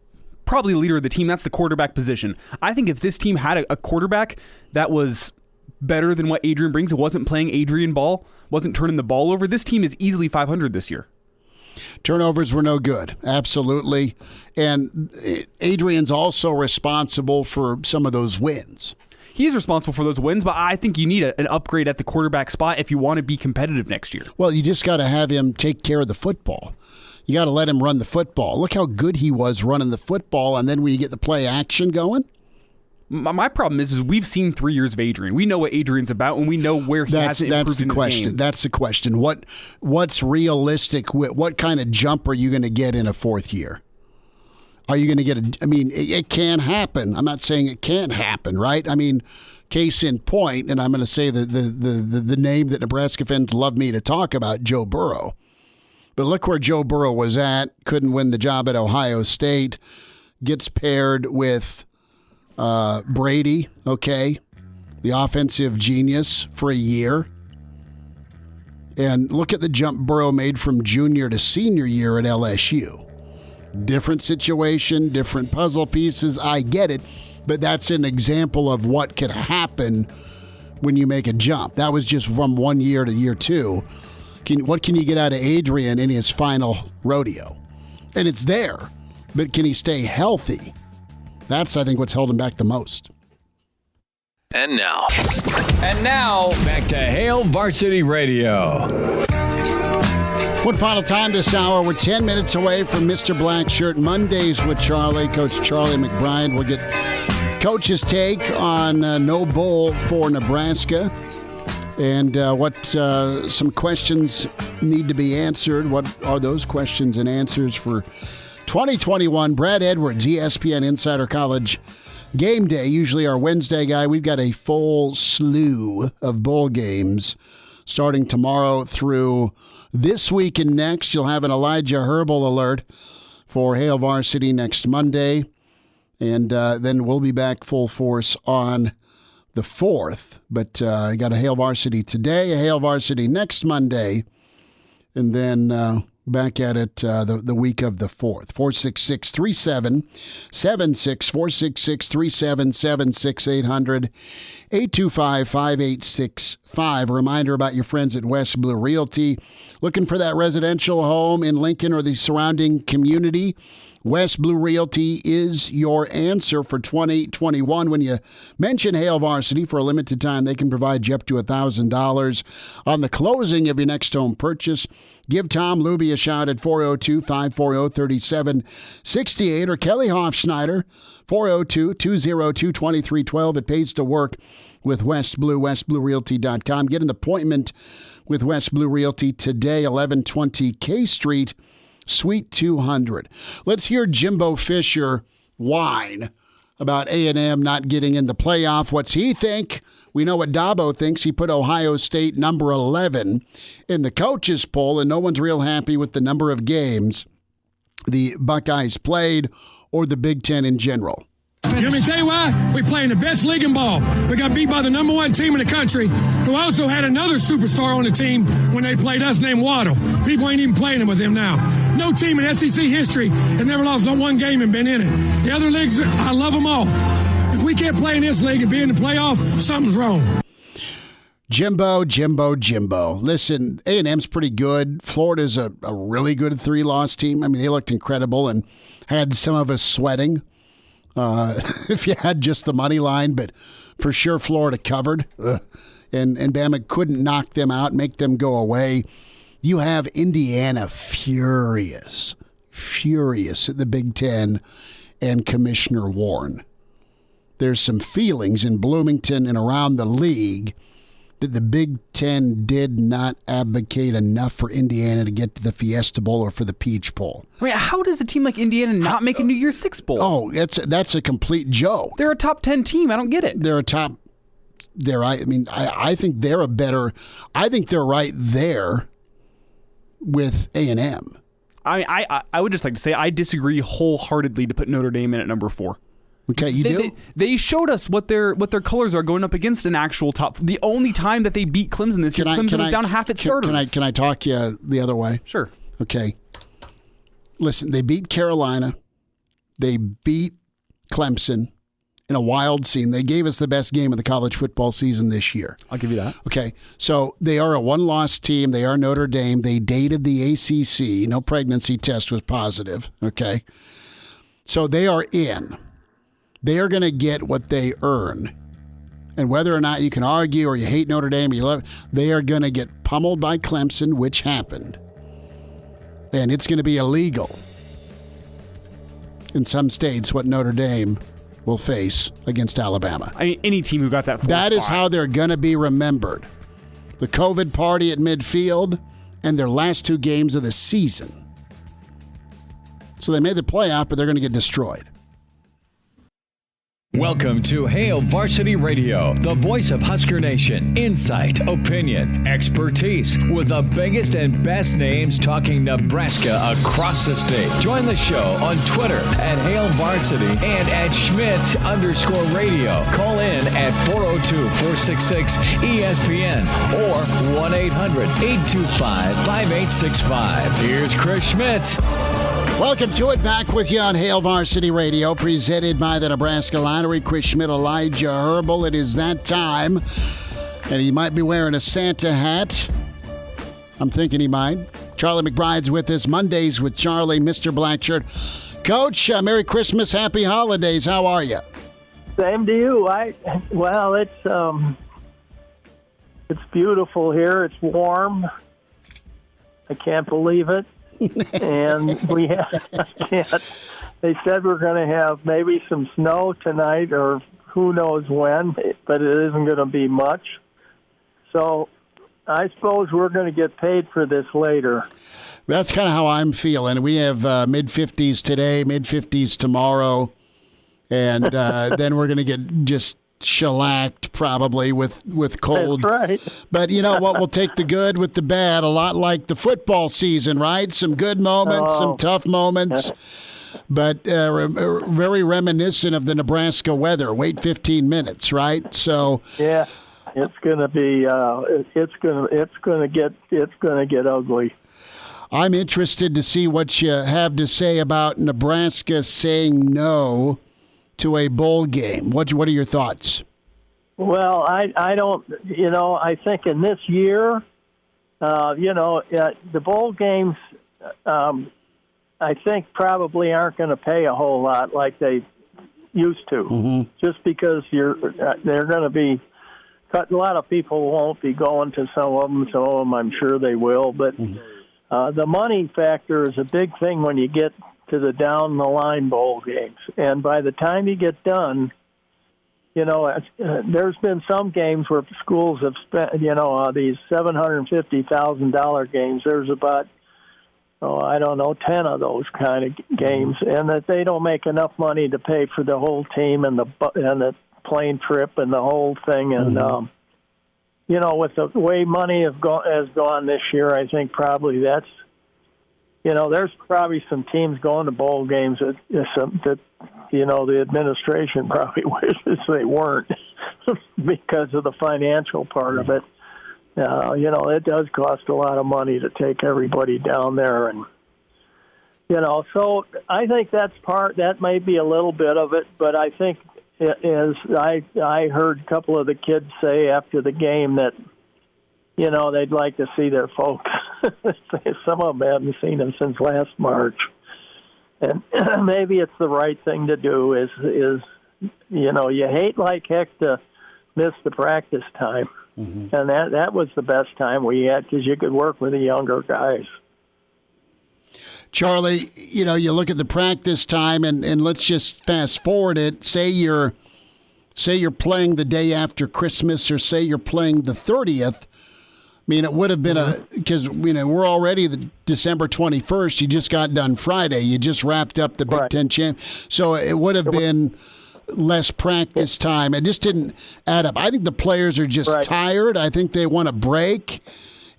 probably the leader of the team. That's the quarterback position. I think if this team had a quarterback that was better than what Adrian brings, it wasn't playing Adrian ball, wasn't turning the ball over, this team is easily 500 this year. Turnovers were no good, absolutely. And Adrian's also responsible for some of those wins. He's responsible for those wins, but I think you need an upgrade at the quarterback spot if you want to be competitive next year. Well, you just got to have him take care of the football. You got to let him run the football. Look how good he was running the football, and then when you get the play action going. My problem is we've seen 3 years of Adrian. We know what Adrian's about, and we know where he hasn't improved in his game. That's the question. What's realistic? What kind of jump are you going to get in a 4th year? Are you going to get it can happen. I'm not saying it can't happen, right? I mean, case in point, and I'm going to say the name that Nebraska fans love me to talk about, Joe Burrow. But look where Joe Burrow was at. Couldn't win the job at Ohio State. Gets paired with Brady, okay, the offensive genius for a year. And look at the jump Burrow made from junior to senior year at LSU. Different situation, different puzzle pieces. I get it, but that's an example of what could happen when you make a jump. That was just from 1 year to year 2. What can you get out of Adrian in his final rodeo? And it's there, but can he stay healthy? That's, I think, what's held him back the most. And now, back to Hail Varsity Radio. One final time this hour. We're 10 minutes away from Mr. Blackshirt Mondays with Charlie. Coach Charlie McBride will get Coach's take on no bowl for Nebraska and what some questions need to be answered. What are those questions and answers for 2021? Brad Edwards, ESPN Insider College Game Day, usually our Wednesday guy. We've got a full slew of bowl games starting tomorrow through this week and next. You'll have an Elijah Herbel alert for Hail Varsity next Monday. And then we'll be back full force on the 4th. But I got a Hail Varsity today, a Hail Varsity next Monday, and then back at it the week of the 4th. 466-3776, 466-3776, 800-825-5865. A reminder about your friends at West Blue Realty. Looking for that residential home in Lincoln or the surrounding community? West Blue Realty is your answer for 2021. When you mention Hale Varsity for a limited time, they can provide you up to $1,000 on the closing of your next home purchase. Give Tom Luby a shout at 402-540-3768 or Kelly Hofschneider, 402-202-2312. It pays to work with West Blue, westbluerealty.com. Get an appointment with West Blue Realty today, 1120 K Street, Suite 200. Let's hear Jimbo Fisher whine about A&M not getting in the playoff. What's he think? We know what Dabo thinks. He put Ohio State number 11 in the coaches poll, and no one's real happy with the number of games the Buckeyes played or the Big Ten in general. Let me tell you why. We play in the best league in ball. We got beat by the number one team in the country, who also had another superstar on the team when they played us named Waddle. People ain't even playing with him now. No team in SEC history has never lost not one game and been in it. The other leagues, I love them all. If we can't play in this league and be in the playoff, something's wrong. Jimbo. Listen, A&M's pretty good. Florida's a really good 3-loss team. I mean, they looked incredible and had some of us sweating. If you had just the money line, but for sure Florida covered, and Bama couldn't knock them out, make them go away. You have Indiana furious at the Big Ten and Commissioner Warren. There's some feelings in Bloomington and around the league that the Big Ten did not advocate enough for Indiana to get to the Fiesta Bowl or for the Peach Bowl. I mean, how does a team like Indiana not make a New Year's Six Bowl? Oh, that's a complete joke. They're a top 10 team. I don't get it. They're a top. I think they're a better. I think they're right there with A&M. I would just like to say I disagree wholeheartedly to put Notre Dame in at number 4. Okay, you do? They showed us what their colors are going up against an actual top. The only time that they beat Clemson this year, Clemson was down half its starters. Can I talk you the other way? Sure. Okay. Listen, they beat Carolina. They beat Clemson in a wild scene. They gave us the best game of the college football season this year. I'll give you that. Okay, so they are a one-loss team. They are Notre Dame. They dated the ACC. No pregnancy test was positive. Okay. So they are in. They are going to get what they earn. And whether or not you can argue or you hate Notre Dame, or you love, they are going to get pummeled by Clemson, which happened. And it's going to be illegal in some states what Notre Dame will face against Alabama. I mean, any team who got that. That is how they're going to be remembered. The COVID party at midfield and their last 2 games of the season. So they made the playoff, but they're going to get destroyed. Welcome to Hale Varsity Radio, the voice of Husker Nation. Insight, opinion, expertise, with the biggest and best names talking Nebraska across the state. Join the show on Twitter at Hale Varsity and at Schmidt_radio. Call in at 402-466-ESPN or 1-800-825-5865. Here's Chris Schmidt. Welcome to it. Back with you on Hale Varsity Radio, presented by the Nebraska Lottery. Chris Schmidt, Elijah Herbel. It is that time, and he might be wearing a Santa hat. I'm thinking he might. Charlie McBride's with us. Mondays with Charlie, Mr. Blackshirt. Coach, Merry Christmas, Happy Holidays. How are you? Same to you. Well, it's beautiful here. It's warm. I can't believe it. And they said we're going to have maybe some snow tonight or who knows when, but it isn't going to be much. So I suppose we're going to get paid for this later. That's kind of how I'm feeling. We have mid-50s today, mid-50s tomorrow, and then we're going to get just shellacked probably with cold. That's right. But you know what? We'll take the good with the bad, a lot like the football season, right? Some good moments, some tough moments, but very reminiscent of the Nebraska weather. Wait 15 minutes, right? So yeah, it's going to be it's going to get ugly. I'm interested to see what you have to say about Nebraska saying no to a bowl game. What are your thoughts? Well, I don't, I think in this year, the bowl games, I think probably aren't going to pay a whole lot like they used to, just because they're going to be cut. A lot of people won't be going to some of them, I'm sure they will. But the money factor is a big thing when you get to the down-the-line bowl games. And by the time you get done, there's been some games where schools have spent, these $750,000 games. There's about, 10 of those kind of games, and that they don't make enough money to pay for the whole team and the plane trip and the whole thing. And, with the way money has gone this year, I think probably that's, there's probably some teams going to bowl games that the administration probably wishes they weren't because of the financial part of it. It does cost a lot of money to take everybody down there. And, so I think that may be a little bit of it, but I think I heard a couple of the kids say after the game that, they'd like to see their folks. Some of them haven't seen them since last March. And maybe it's the right thing to do is you hate like heck to miss the practice time. And that was the best time we had because you could work with the younger guys. Charlie, you look at the practice time and let's just fast forward it. Say you're playing the day after Christmas or say you're playing the 30th. I mean, it would have been because we're already the December 21st. You just got done Friday. You just wrapped up the Big Ten champ. So it would have been less practice time. It just didn't add up. I think the players are just tired. I think they want a break,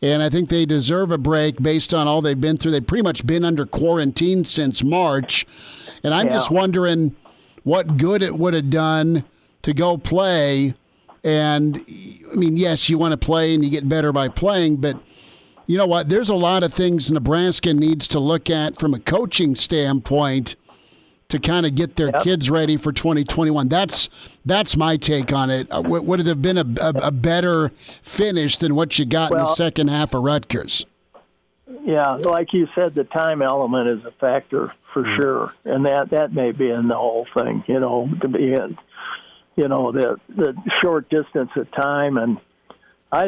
and I think they deserve a break based on all they've been through. They've pretty much been under quarantine since March, and I'm just wondering what good it would have done to go play. And, I mean, yes, you want to play and you get better by playing, but you know what? There's a lot of things Nebraska needs to look at from a coaching standpoint to kind of get their kids ready for 2021. That's my take on it. Would it have been a better finish than what you got in the second half of Rutgers? Yeah, like you said, the time element is a factor for sure, and that may be in the whole thing, to be in. The short distance of time. And I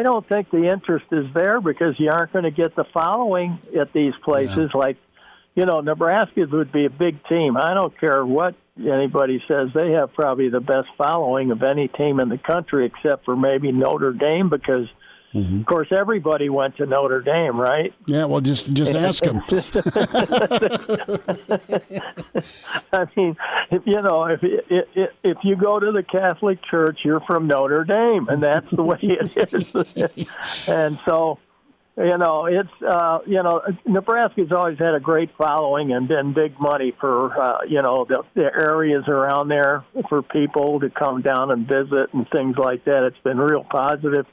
don't think the interest is there because you aren't going to get the following at these places. Like, Nebraska would be a big team. I don't care what anybody says. They have probably the best following of any team in the country except for maybe Notre Dame because, of course, everybody went to Notre Dame, right? Yeah, well, just ask them. I mean, if you go to the Catholic Church, you're from Notre Dame, and that's the way it is. And so, it's Nebraska's always had a great following and been big money for the areas around there for people to come down and visit and things like that. It's been real positive.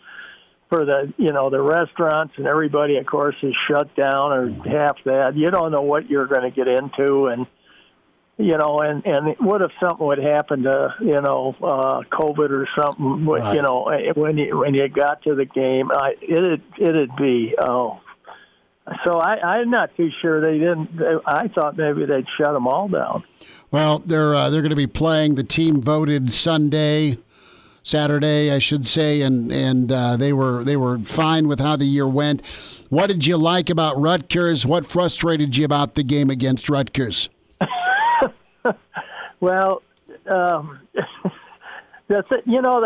For the restaurants and everybody, of course, is shut down or half that. You don't know what you're going to get into, and and what if something would happen to COVID or something? When you got to the game, it'd be So I'm not too sure they didn't. I thought maybe they'd shut them all down. Well, they're going to be playing. The team voted Saturday, I should say, and they were fine with how the year went. What did you like about Rutgers? What frustrated you about the game against Rutgers? Well, the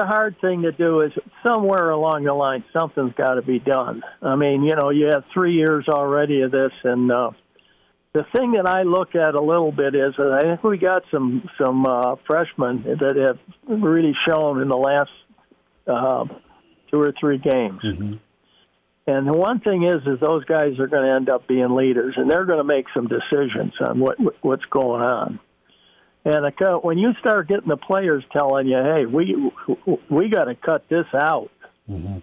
hard thing to do is somewhere along the line something's got to be done. I mean, you have 3 years already of this, and the thing that I look at a little bit is that I think we got some freshmen that have really shown in the last 2 or 3 games. Mm-hmm. And the one thing is those guys are going to end up being leaders, and they're going to make some decisions on what's going on. And when you start getting the players telling you, "Hey, we got to cut this out," mm-hmm.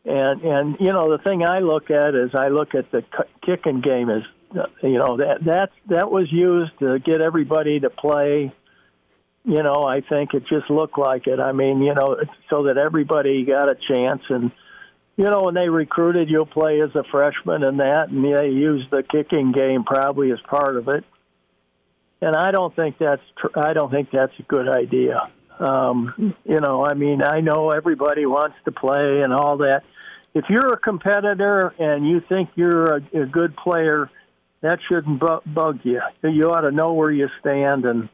and the thing I look at the kicking game is. That was used to get everybody to play. I think it just looked like it. I mean, so that everybody got a chance, and when they recruited, you'll play as a freshman and that, and they used the kicking game probably as part of it. And I don't think that's a good idea. I know everybody wants to play and all that. If you're a competitor and you think you're a good player, that shouldn't bug you. You ought to know where you stand, and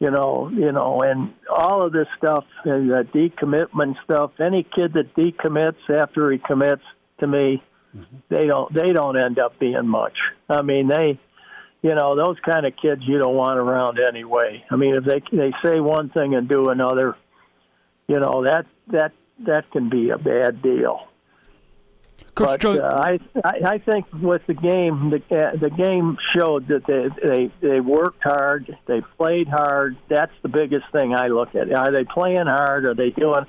and all of this stuff, and the decommitment stuff. Any kid that decommits after he commits, to me, they don't end up being much. I mean, those kind of kids you don't want around anyway. I mean, if they say one thing and do another, that can be a bad deal. Coach, but I think with the game, the game showed that they worked hard, they played hard. That's the biggest thing I look at. Are they playing hard? Are they doing?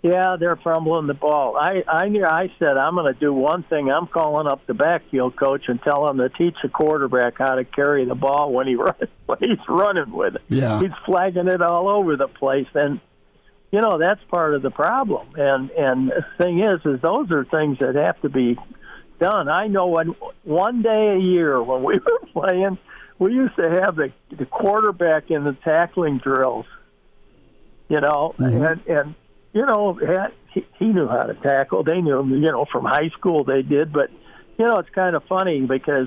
Yeah, they're fumbling the ball. I said I'm going to do one thing. I'm calling up the backfield coach and tell him to teach the quarterback how to carry the ball when he's running with it. Yeah. He's flagging it all over the place, and that's part of the problem. And the thing is those are things that have to be done. I know one day a year when we were playing, we used to have the quarterback in the tackling drills. And he knew how to tackle. They knew, from high school they did. But, it's kind of funny because,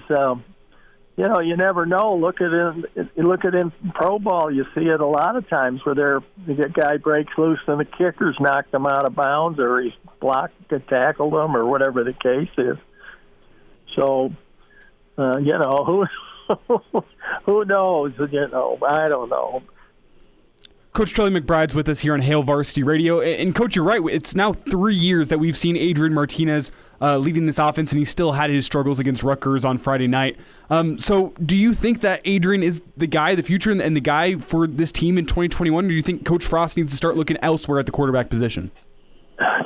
you never know. Look at in pro ball, you see it a lot of times where the guy breaks loose and the kicker's knocked him out of bounds, or he's blocked and tackled him, or whatever the case is. So, who knows? I don't know. Coach Charlie McBride's with us here on Hail Varsity Radio. And, Coach, you're right. It's now 3 years that we've seen Adrian Martinez leading this offense, and he still had his struggles against Rutgers on Friday night. So do you think that Adrian is the guy of the future and the guy for this team in 2021, or do you think Coach Frost needs to start looking elsewhere at the quarterback position?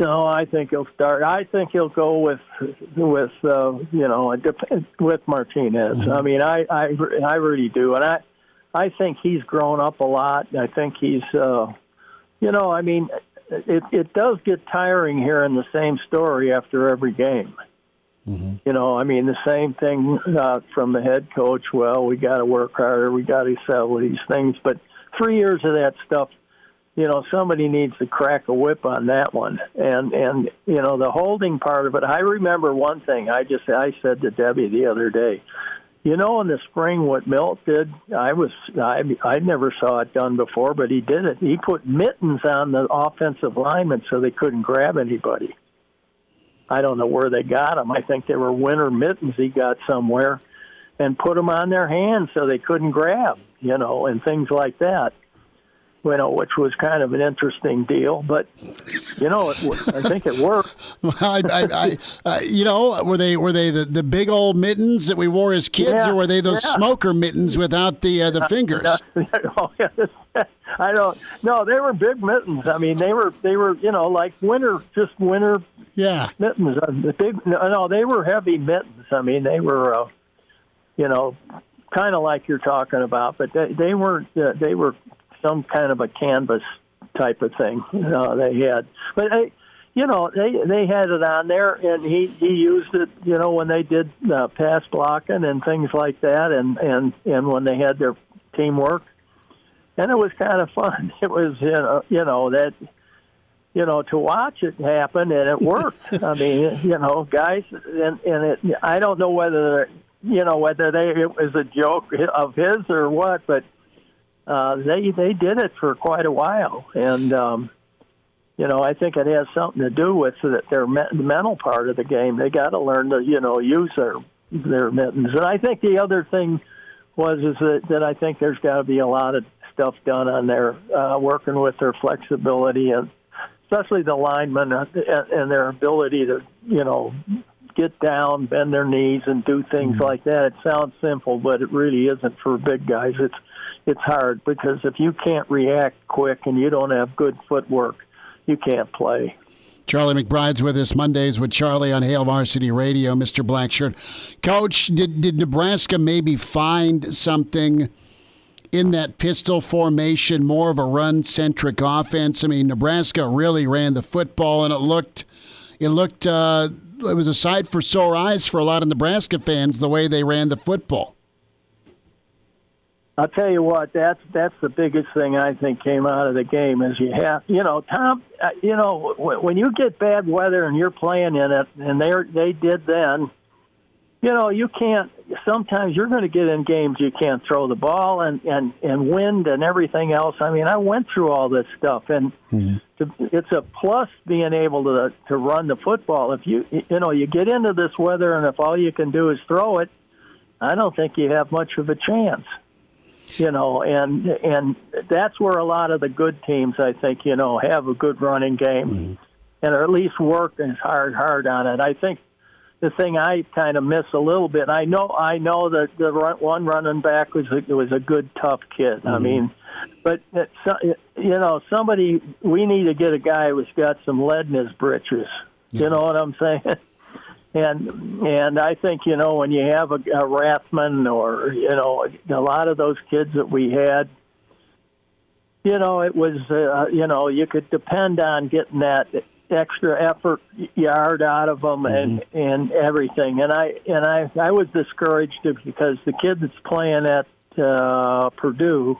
No, I think he'll start. I think he'll go with Martinez. Mm-hmm. I mean, I really do. And I think he's grown up a lot. I think he's, it does get tiring hearing the same story after every game. Mm-hmm. The same thing from the head coach. Well, we got to work harder. We got to sell these things. But 3 years of that stuff, somebody needs to crack a whip on that one. And the holding part of it, I remember one thing I said to Debbie the other day. In the spring, what Milt did, I never saw it done before, but he did it. He put mittens on the offensive linemen so they couldn't grab anybody. I don't know where they got them. I think they were winter mittens he got somewhere, and put them on their hands so they couldn't grab, and things like that. Which was kind of an interesting deal, but I think it worked. Were they the big old mittens that we wore as kids, or were they those smoker mittens without the fingers? I don't. No, they were big mittens. I mean, they were like winter mittens. The big. No, they were heavy mittens. I mean, they were kind of like you're talking about, but they weren't. They were some kind of a canvas type of thing they had. But, they had it on there, and he used it, when they did pass blocking and things like that, and when they had their teamwork. And it was kind of fun. It was, to watch it happen, and it worked. I mean, guys, and it, I don't know whether it was a joke of his or what, but they did it for quite a while, and I think it has something to do with their mental part of the game. They got to learn to use their mittens. And I think the other thing is that I think there's got to be a lot of stuff done on their working with their flexibility, and especially the linemen and their ability to get down, bend their knees, and do things like that. It sounds simple, but it really isn't for big guys. It's hard, because if you can't react quick and you don't have good footwork, you can't play. Charlie McBride's with us Mondays with Charlie on Hail Varsity Radio. Mr. Blackshirt. Coach, did Nebraska maybe find something in that pistol formation, more of a run-centric offense? I mean, Nebraska really ran the football, and it looked it looked it was a sight for sore eyes for a lot of Nebraska fans the way they ran the football. I'll tell you what, that's the biggest thing I think came out of the game is you have, Tom, when you get bad weather and you're playing in it, and they did then, you can't, sometimes you're going to get in games you can't throw the ball and wind and everything else. I mean, I went through all this stuff, and it's a plus being able to run the football. If you get into this weather and if all you can do is throw it, I don't think you have much of a chance. And that's where a lot of the good teams, I think, have a good running game and or at least work as hard on it. I think the thing I kind of miss a little bit, I know that the one running back was a good, tough kid. I mean, but, somebody, we need to get a guy who's got some lead in his britches. You know what I'm saying? And I think, when you have a Rathman or, a lot of those kids that we had, it was, you could depend on getting that extra effort yard out of them and everything. And I was discouraged because the kid that's playing at Purdue,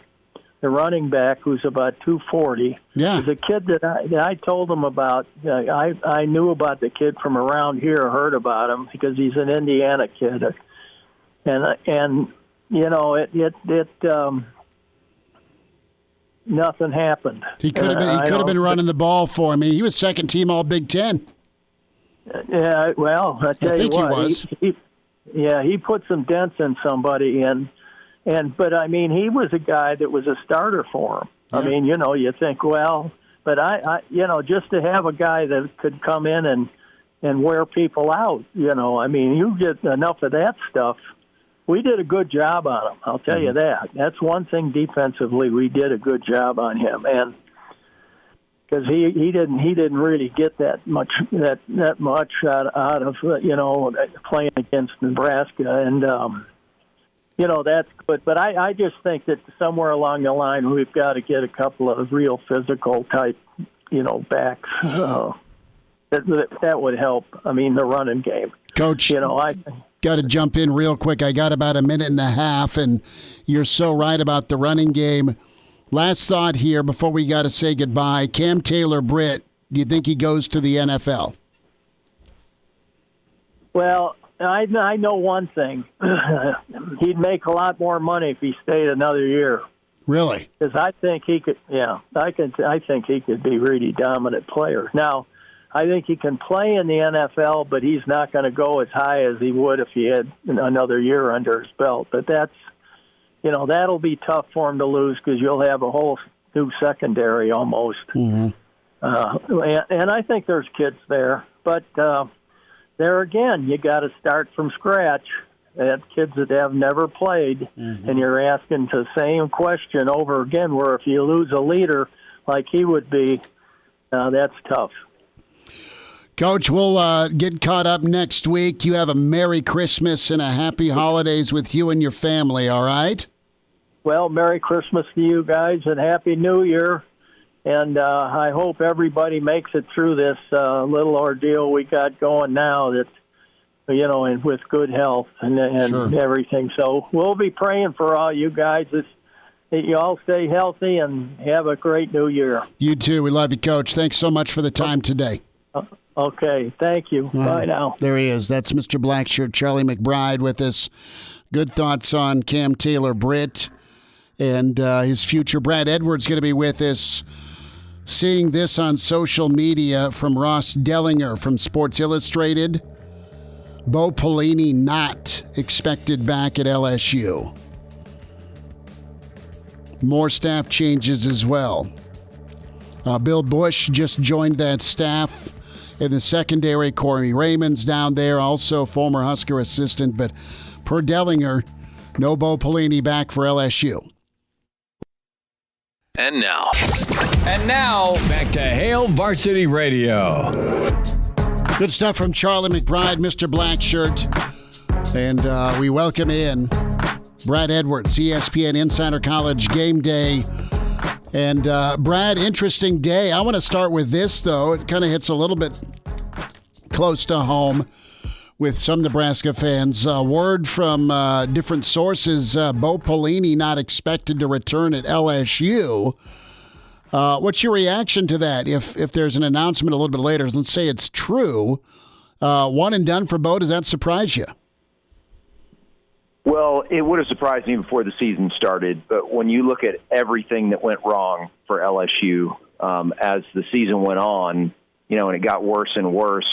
the running back, who's about 240, is a kid that I told him about. I knew about the kid from around here, heard about him because he's an Indiana kid, and nothing happened. He could have been running the ball for him. He was second team All Big Ten. Yeah, well, I tell you what, he was. He put some dents in somebody, but I mean, he was a guy that was a starter for him. Yeah. I mean, you think, well, but I just to have a guy that could come in and wear people out, I mean, you get enough of that stuff. We did a good job on him. I'll tell you that. That's one thing defensively. We did a good job on him, and because he didn't really get that much out of playing against Nebraska, and that's good. But I just think that somewhere along the line we've got to get a couple of real physical type backs. That would help. I mean, the running game. Coach, I got to jump in real quick. I got about a minute and a half, and you're so right about the running game. Last thought here before we got to say goodbye. Cam Taylor-Britt, do you think he goes to the NFL? Well, I know one thing. He'd make a lot more money if he stayed another year. Really? Because I think he could. Yeah, I think he could be a really dominant player. Now, I think he can play in the NFL, but he's not going to go as high as he would if he had another year under his belt. But that's, that'll be tough for him to lose because you'll have a whole new secondary almost. And I think there's kids there, but there again, you got to start from scratch. They have kids that have never played, and you're asking the same question over again. Where if you lose a leader like he would be, that's tough. Coach, we'll get caught up next week. You have a Merry Christmas and a Happy Holidays with you and your family, all right? Well, Merry Christmas to you guys and Happy New Year. And I hope everybody makes it through this little ordeal we got going now that, and with good health and everything. So we'll be praying for all you guys that you all stay healthy and have a great New Year. You too. We love you, Coach. Thanks so much for the time today. Okay, thank you. Bye now. There he is. That's Mr. Blackshirt, Charlie McBride, with us. Good thoughts on Cam Taylor-Britt and his future. Brad Edwards going to be with us. Seeing this on social media from Ross Dellinger from Sports Illustrated. Bo Pelini not expected back at LSU. More staff changes as well. Bill Bush just joined that staff. In the secondary, Corey Raymond's down there, also former Husker assistant. But per Dellinger, no Bo Pelini back for LSU. And now, back to Hail Varsity Radio. Good stuff from Charlie McBride, Mr. Blackshirt. And we welcome in Brad Edwards, ESPN Insider College Game Day. And, Brad, interesting day. I want to start with this, though. It kind of hits a little bit close to home with some Nebraska fans. Word from different sources, Bo Pelini not expected to return at LSU. What's your reaction to that? If there's an announcement a little bit later, let's say it's true, one and done for Bo, does that surprise you? Well, it would have surprised me before the season started, but when you look at everything that went wrong for LSU as the season went on, and it got worse and worse,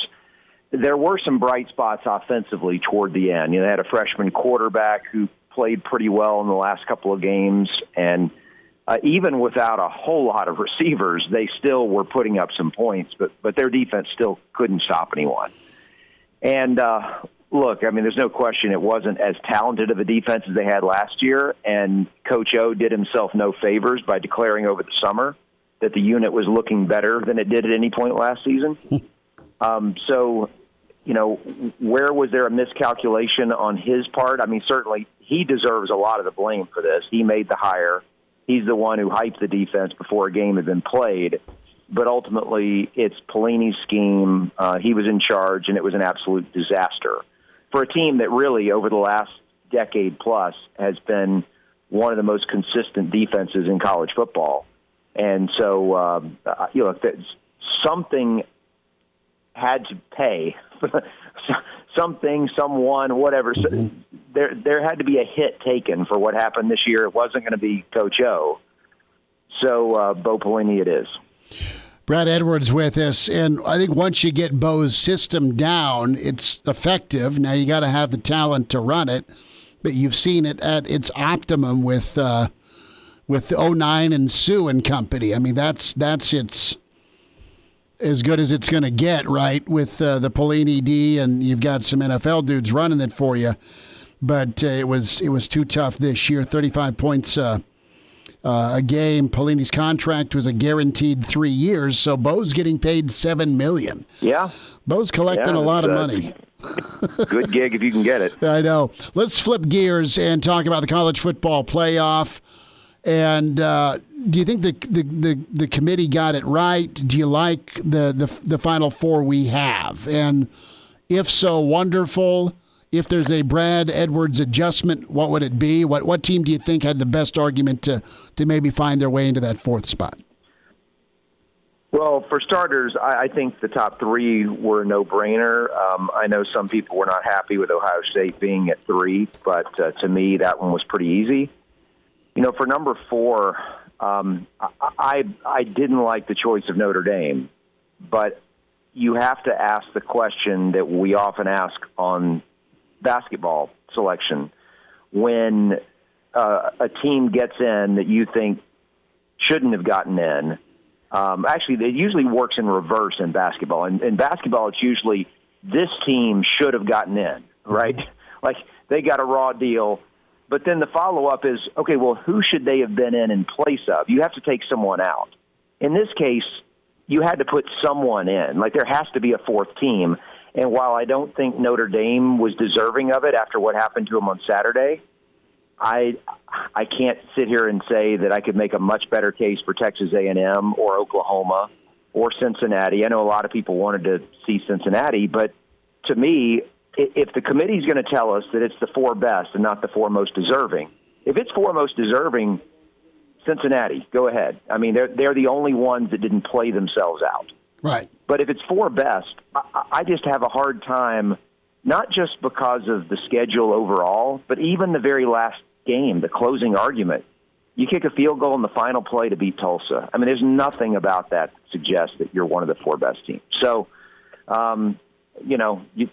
there were some bright spots offensively toward the end. They had a freshman quarterback who played pretty well in the last couple of games, and even without a whole lot of receivers, they still were putting up some points, but their defense still couldn't stop anyone. And look, there's no question it wasn't as talented of a defense as they had last year, and Coach O did himself no favors by declaring over the summer that the unit was looking better than it did at any point last season. So, where was there a miscalculation on his part? Certainly he deserves a lot of the blame for this. He made the hire. He's the one who hyped the defense before a game had been played. But ultimately, it's Pelini's scheme. He was in charge, and it was an absolute disaster for a team that really, over the last decade plus, has been one of the most consistent defenses in college football. And so, something had to pay. Something, someone, whatever. Mm-hmm. There had to be a hit taken for what happened this year. It wasn't going to be Coach O. So, Bo Pelini it is. Brad Edwards with us, and I think once you get Bo's system down, it's effective. Now you got to have the talent to run it, but you've seen it at its optimum with 09 and Sue and company. That's it's as good as it's going to get, right? With the Pelini D, and you've got some NFL dudes running it for you, but it was too tough this year. 35 points. A game. Pelini's contract was a guaranteed 3 years, so Bo's getting paid $7 million. Yeah, Bo's collecting a lot of money. Good gig if you can get it. I know. Let's flip gears and talk about the college football playoff. And do you think the committee got it right? Do you like the Final Four we have? And if so, wonderful. If there's a Brad Edwards adjustment, what would it be? What team do you think had the best argument to maybe find their way into that fourth spot? Well, for starters, I think the top three were a no-brainer. I know some people were not happy with Ohio State being at 3, but to me, that one was pretty easy. For number 4, I didn't like the choice of Notre Dame, but you have to ask the question that we often ask on basketball selection. When a team gets in that you think shouldn't have gotten in, actually, it usually works in reverse in basketball. In basketball, it's usually this team should have gotten in, right? Like they got a raw deal, but then the follow-up is, okay, well, who should they have been in place of? You have to take someone out. In this case, you had to put someone in. Like there has to be a fourth team. And while I don't think Notre Dame was deserving of it after what happened to them on Saturday, I can't sit here and say that I could make a much better case for Texas A&M or Oklahoma or Cincinnati. I know a lot of people wanted to see Cincinnati, but to me, if the committee's going to tell us that it's the 4 best and not the 4 most deserving, if it's 4 most deserving, Cincinnati, go ahead. They're the only ones that didn't play themselves out. Right. But if it's 4 best, I just have a hard time, not just because of the schedule overall, but even the very last game, the closing argument. You kick a field goal in the final play to beat Tulsa. There's nothing about that that suggests that you're one of the 4 best teams. So, you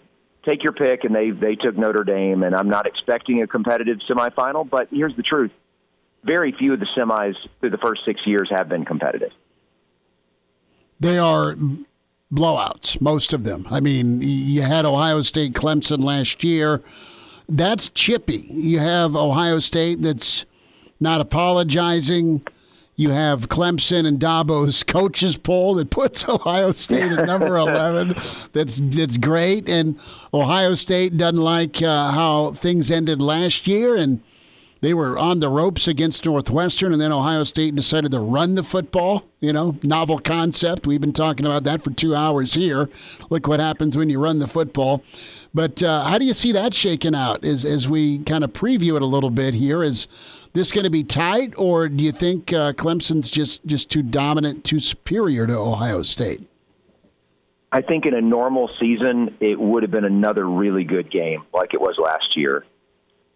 take your pick, and they took Notre Dame, and I'm not expecting a competitive semifinal, but here's the truth. Very few of the semis through the first 6 years have been competitive. They are blowouts, most of them. You had Ohio State, Clemson last year. That's chippy. You have Ohio State that's not apologizing. You have Clemson and Dabo's coaches poll that puts Ohio State at number 11. That's great. And Ohio State doesn't like how things ended last year. And They were on the ropes against Northwestern, and then Ohio State decided to run the football. Novel concept. We've been talking about that for 2 hours here. Look what happens when you run the football. But how do you see that shaking out as we kind of preview it a little bit here? Is this going to be tight, or do you think Clemson's just too dominant, too superior to Ohio State? I think in a normal season, it would have been another really good game like it was last year.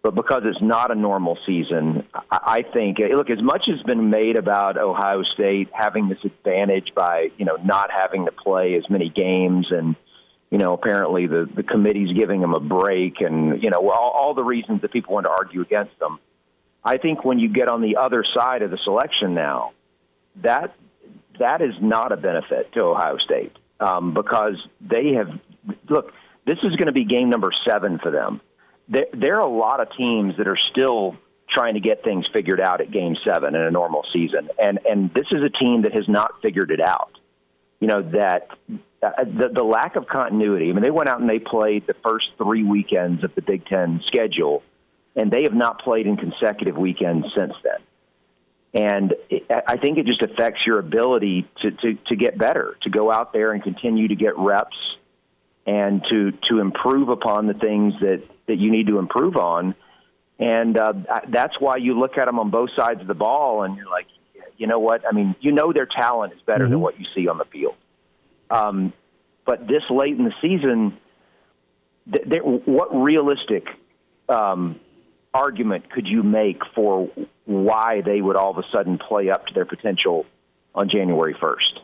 But because it's not a normal season, I think, look, as much has been made about Ohio State having this advantage by, not having to play as many games and, apparently the committee's giving them a break and, all the reasons that people want to argue against them. I think when you get on the other side of the selection now, that is not a benefit to Ohio State because they have – look, this is going to be game number 7 for them. There are a lot of teams that are still trying to get things figured out at Game 7 in a normal season, and this is a team that has not figured it out. That the lack of continuity. I mean, they went out and they played the first 3 weekends of the Big Ten schedule, and they have not played in consecutive weekends since then. And I think it just affects your ability to get better, to go out there and continue to get reps and to improve upon the things that you need to improve on. And that's why you look at them on both sides of the ball and you're like, you know what? I mean, their talent is better than what you see on the field. But this late in the season, what realistic argument could you make for why they would all of a sudden play up to their potential on January 1st?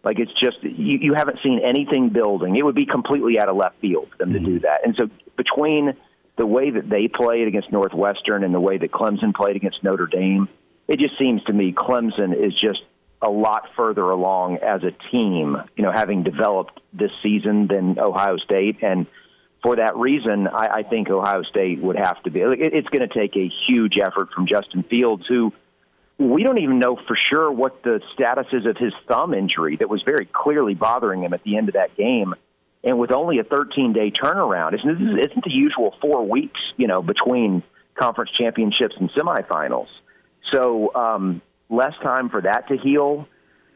Like, it's just, you haven't seen anything building. It would be completely out of left field for them to do that. And so between the way that they played against Northwestern and the way that Clemson played against Notre Dame, it just seems to me Clemson is just a lot further along as a team, having developed this season than Ohio State. And for that reason, I think Ohio State would have to be. It's going to take a huge effort from Justin Fields, who we don't even know for sure what the status is of his thumb injury that was very clearly bothering him at the end of that game. And with only a 13-day turnaround, isn't the usual 4 weeks, between conference championships and semifinals. So less time for that to heal.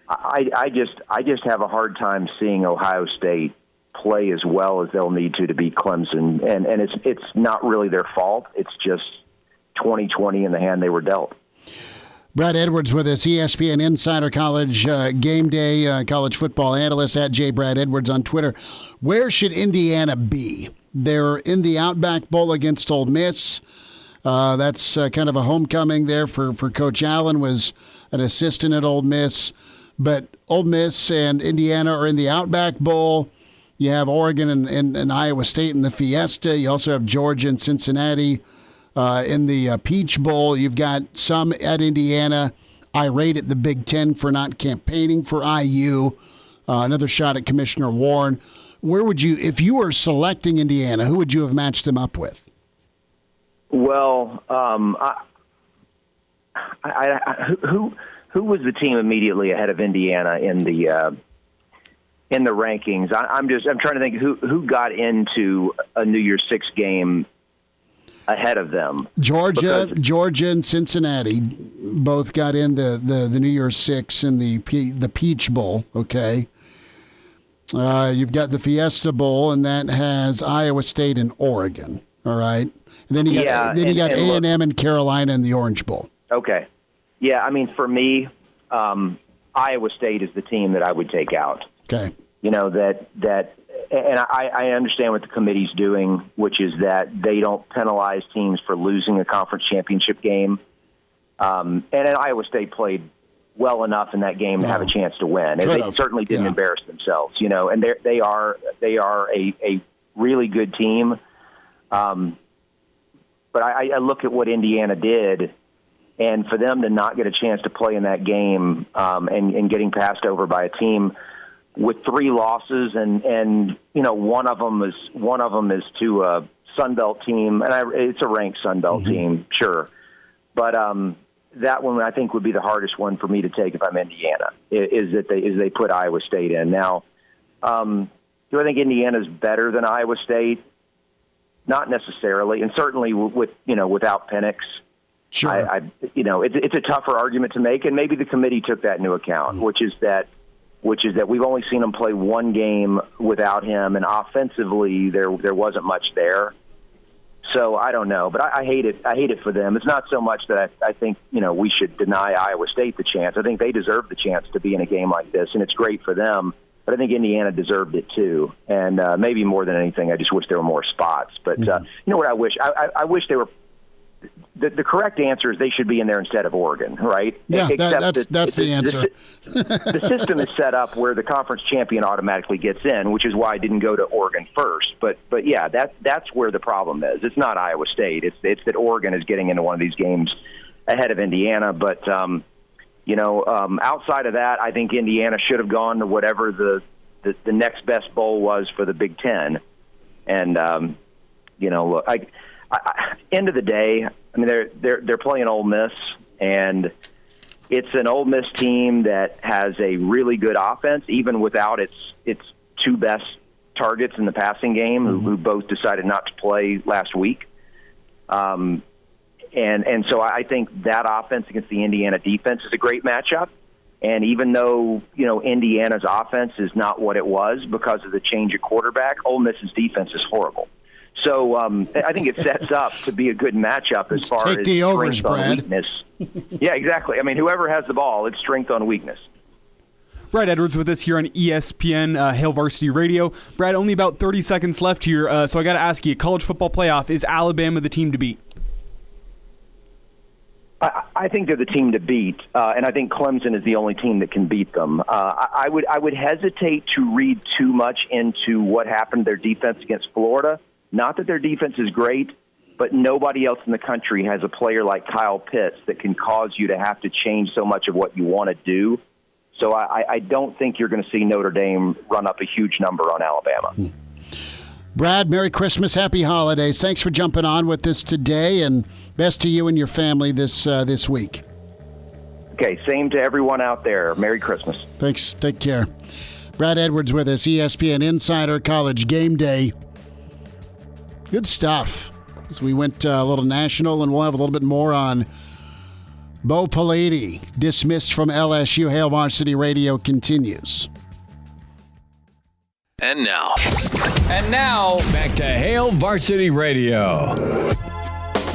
I just have a hard time seeing Ohio State play as well as they'll need to beat Clemson. And it's not really their fault. It's just 2020 in the hand they were dealt. Brad Edwards with us, ESPN Insider College Game Day college football analyst at @JBradEdwards on Twitter. Where should Indiana be? They're in the Outback Bowl against Ole Miss. That's kind of a homecoming there for Coach Allen, was an assistant at Ole Miss. But Ole Miss and Indiana are in the Outback Bowl. You have Oregon and Iowa State in the Fiesta. You also have Georgia and Cincinnati in the Peach Bowl. You've got some at Indiana irate at the Big Ten for not campaigning for IU. Another shot at Commissioner Warren. Where would you, if you were selecting Indiana, who would you have matched them up with? Well, who was the team immediately ahead of Indiana in the rankings? I'm trying to think who got into a New Year's Six game ahead of them. Georgia and Cincinnati both got in the New Year's Six in the Peach Bowl. Okay, you've got the Fiesta Bowl, and that has Iowa State and Oregon. All right, and then you got A&M and Carolina in the Orange Bowl. Okay, yeah. I mean, for me, Iowa State is the team that I would take out. Okay, and I understand what the committee's doing, which is that they don't penalize teams for losing a conference championship game. And Iowa State played well enough in that game to have a chance to win. And they certainly didn't embarrass themselves, and they are a really good team. But I look at what Indiana did, and for them to not get a chance to play in that game and getting passed over by a team with 3 losses, and one of them is to a Sun Belt team, and it's a ranked Sun Belt team, sure, but that one I think would be the hardest one for me to take if I'm Indiana. Is they put Iowa State in now? Do I think Indiana's better than Iowa State? Not necessarily, and certainly without Penix. Sure. It's a tougher argument to make, and maybe the committee took that into account, which is that we've only seen him play one game without him, and offensively there wasn't much there. So I don't know, but I hate it. I hate it for them. It's not so much that I think we should deny Iowa State the chance. I think they deserve the chance to be in a game like this, and it's great for them. But I think Indiana deserved it too, and maybe more than anything, I just wish there were more spots. But you know what I wish? I wish they were. The correct answer is they should be in there instead of Oregon, right? Yeah, that's the answer. The system is set up where the conference champion automatically gets in, which is why I didn't go to Oregon first. But yeah, that's where the problem is. It's not Iowa State. It's that Oregon is getting into one of these games ahead of Indiana. But outside of that, I think Indiana should have gone to whatever the next best bowl was for the Big Ten. And end of the day, I mean, they're playing Ole Miss, and it's an Ole Miss team that has a really good offense, even without its two best targets in the passing game, who both decided not to play last week. And so I think that offense against the Indiana defense is a great matchup. And even though Indiana's offense is not what it was because of the change at quarterback, Ole Miss's defense is horrible. So I think it sets up to be a good matchup as far as strength on weakness. Yeah, exactly. I mean, whoever has the ball, it's strength on weakness. Brad Edwards with us here on ESPN Hail Varsity Radio. Brad, only about 30 seconds left here, so I got to ask you, college football playoff, is Alabama the team to beat? I think they're the team to beat, and I think Clemson is the only team that can beat them. I would hesitate to read too much into what happened to their defense against Florida. Not that their defense is great, but nobody else in the country has a player like Kyle Pitts that can cause you to have to change so much of what you want to do. So I don't think you're going to see Notre Dame run up a huge number on Alabama. Brad, Merry Christmas, Happy Holidays. Thanks for jumping on with us today, and best to you and your family this week. Okay, same to everyone out there. Merry Christmas. Thanks. Take care. Brad Edwards with us, ESPN Insider, College Game Day. Good stuff. As we went a little national, and we'll have a little bit more on Bo Pelini, dismissed from LSU. Hail Varsity Radio continues. And now, back to Hail Varsity Radio.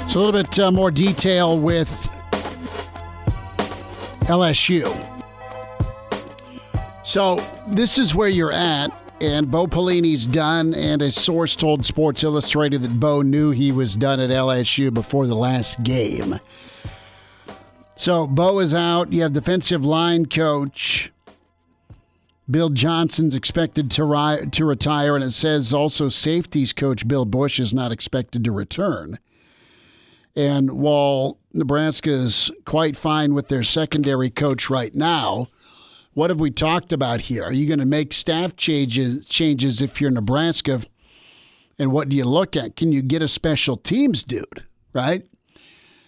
So a little bit more detail with LSU. So this is where you're at. And Bo Pelini's done, and a source told Sports Illustrated that Bo knew he was done at LSU before the last game. So Bo is out. You have defensive line coach Bill Johnson's expected to retire, and it says also safeties coach Bill Bush is not expected to return. And while Nebraska is quite fine with their secondary coach right now, what have we talked about here? Are you going to make staff changes if you're Nebraska? And what do you look at? Can you get a special teams dude, right?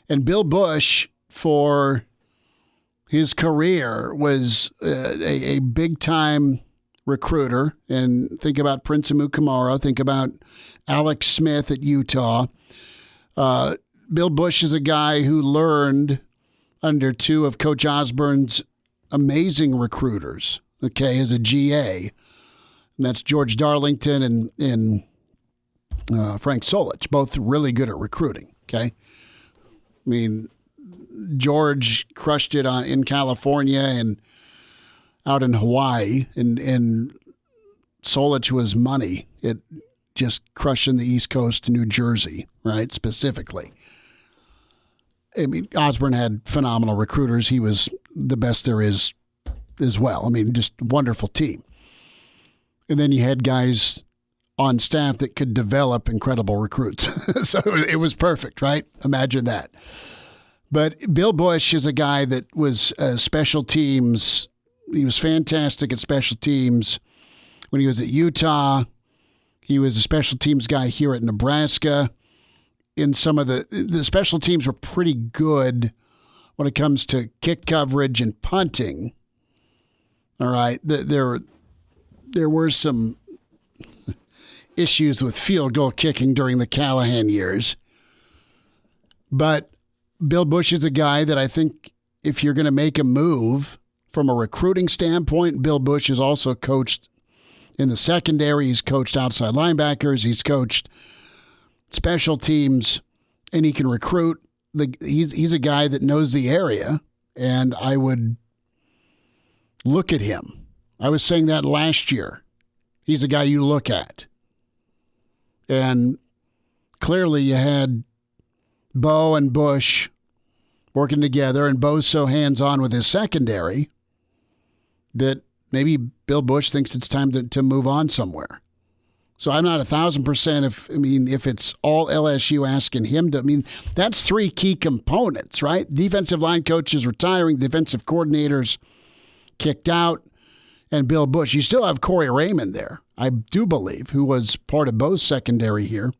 And Bill Bush, for his career, was a big-time recruiter. And think about Prince Amukamara. Think about Alex Smith at Utah. Bill Bush is a guy who learned under two of Coach Osborne's amazing recruiters, okay, as a GA. And that's George Darlington and Frank Solich, both really good at recruiting, okay? I mean, George crushed it in California and out in Hawaii, and Solich was money. It just crushing the East Coast to New Jersey, right, specifically. I mean, Osborne had phenomenal recruiters. He was the best there is as well. I mean, just wonderful team. And then you had guys on staff that could develop incredible recruits. So it was perfect, right? Imagine that. But Bill Bush is a guy that was special teams. He was fantastic at special teams. When he was at Utah, he was a special teams guy here at Nebraska. In some of the special teams were pretty good when it comes to kick coverage and punting. All right, there were some issues with field goal kicking during the Callahan years, but Bill Busch is a guy that I think if you're going to make a move from a recruiting standpoint, Bill Busch has also coached in the secondary. He's coached outside linebackers. He's coached special teams, and he can recruit. He's a guy that knows the area, and I would look at him. I was saying that last year. He's a guy you look at. And clearly you had Bo and Bush working together, and Bo's so hands-on with his secondary that maybe Bill Busch thinks it's time to move on somewhere. So I'm not 1,000% if it's all LSU asking him to. That's three key components, right? Defensive line coaches retiring, defensive coordinators kicked out, and Bill Busch. You still have Corey Raymond there, I do believe, who was part of Bo's secondary here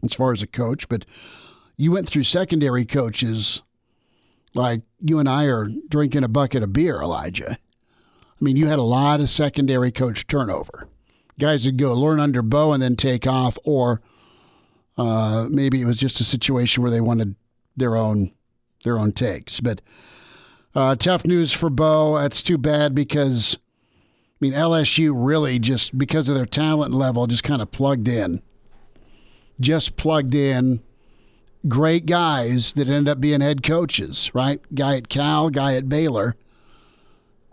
as far as a coach. But you went through secondary coaches like you and I are drinking a bucket of beer, Elijah. You had a lot of secondary coach turnover. Guys would go learn under Bo and then take off, or maybe it was just a situation where they wanted their own takes. But tough news for Bo. That's too bad because, LSU really just, because of their talent level, just kind of plugged in. Just plugged in great guys that end up being head coaches, right? Guy at Cal, guy at Baylor.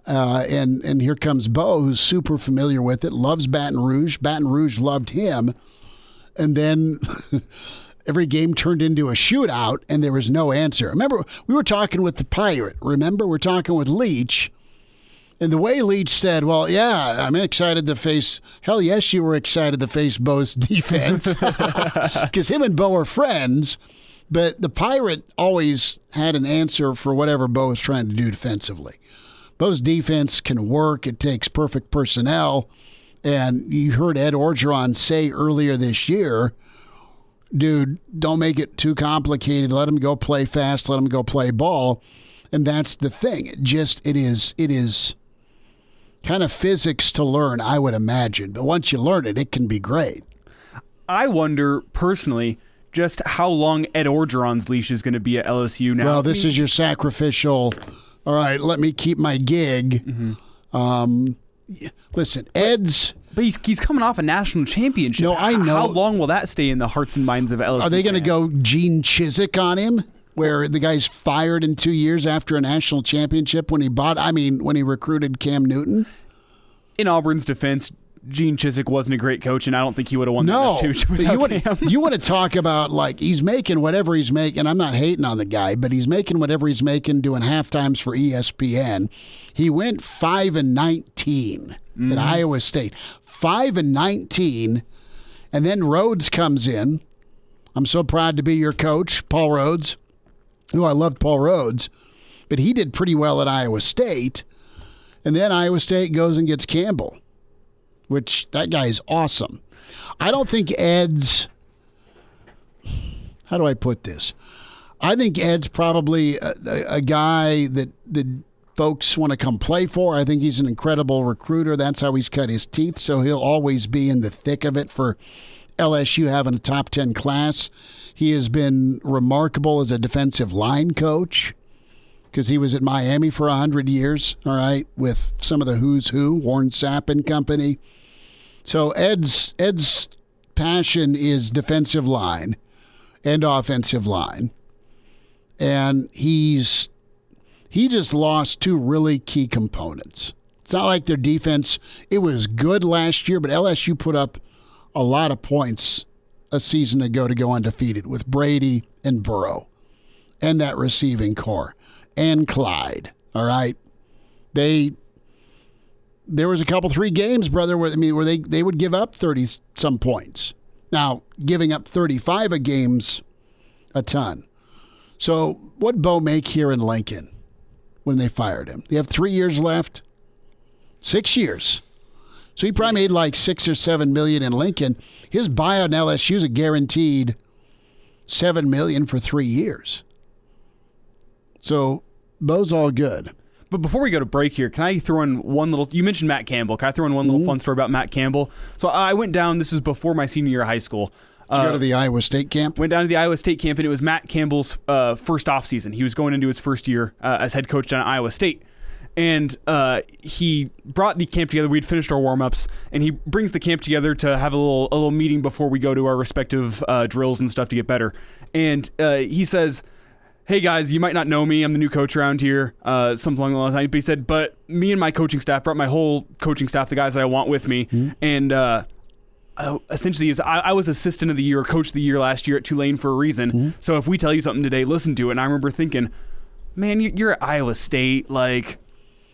And here comes Bo, who's super familiar with it, loves Baton Rouge. Baton Rouge loved him. And then every game turned into a shootout, and there was no answer. Remember, we were talking with the Pirate. Remember, we're talking with Leach. And the way Leach said, well, yeah, I'm excited to face – hell, yes, you were excited to face Bo's defense because him and Bo are friends. But the Pirate always had an answer for whatever Bo was trying to do defensively. Bo's defense can work. It takes perfect personnel. And you heard Ed Orgeron say earlier this year, dude, don't make it too complicated. Let him go play fast. Let him go play ball. And that's the thing. It is kind of physics to learn, I would imagine. But once you learn it, it can be great. I wonder, personally, just how long Ed Orgeron's leash is going to be at LSU now. Well, this is your sacrificial, all right, let me keep my gig. Mm-hmm. Listen, Ed's... But he's coming off a national championship. No, I know. How long will that stay in the hearts and minds of LSU Are they going to fans? go Gene Chizik on him, where the guy's fired in 2 years after a national championship when he recruited Cam Newton? In Auburn's defense, Gene Chizik wasn't a great coach, and I don't think he would have won the national championship without Cam. You want to talk about, he's making whatever he's making. I'm not hating on the guy, but he's making whatever he's making doing halftimes for ESPN. He went 5-19 at Iowa State. 5-19, and then Rhodes comes in. I'm so proud to be your coach, Paul Rhodes. Oh, I loved Paul Rhodes, but he did pretty well at Iowa State. And then Iowa State goes and gets Campbell, which that guy is awesome. I don't think Ed's, how do I put this? I think Ed's probably a guy that folks want to come play for. I think he's an incredible recruiter. That's how he's cut his teeth, so he'll always be in the thick of it for LSU having a top 10 class. He has been remarkable as a defensive line coach because he was at Miami for 100 years, all right, with some of the who's who, Warren Sapp and company. So Ed's passion is defensive line and offensive line. And he just lost two really key components. It's not like their defense, it was good last year, but LSU put up a lot of points a season ago to go undefeated with Brady and Burrow and that receiving core and Clyde, all right? There was a couple, 3 games, brother, where they would give up 30-some points. Now, giving up 35 a game's a ton. So what'd Bo make here in Lincoln when they fired him? They have 3 years left? 6 years. So he probably made like $6 or $7 million in Lincoln. His buyout in LSU is a guaranteed $7 million for 3 years. So Bo's all good. But before we go to break here, can I throw in one little... You mentioned Matt Campbell. Can I throw in one little fun story about Matt Campbell? So I went down, this is before my senior year of high school. Did you go to the Iowa State camp? Went down to the Iowa State camp, and it was Matt Campbell's first off season. He was going into his first year as head coach down at Iowa State. And he brought the camp together. We'd finished our warm-ups, and he brings the camp together to have a little meeting before we go to our respective drills and stuff to get better. And he says, hey guys, you might not know me. I'm the new coach around here, something along those lines. But he said, but me and my coaching staff, brought my whole coaching staff, the guys that I want with me. And essentially, I was assistant of the year, coach of the year last year at Tulane for a reason. So if we tell you something today, listen to it. And I remember thinking, man, you're at Iowa State. Like,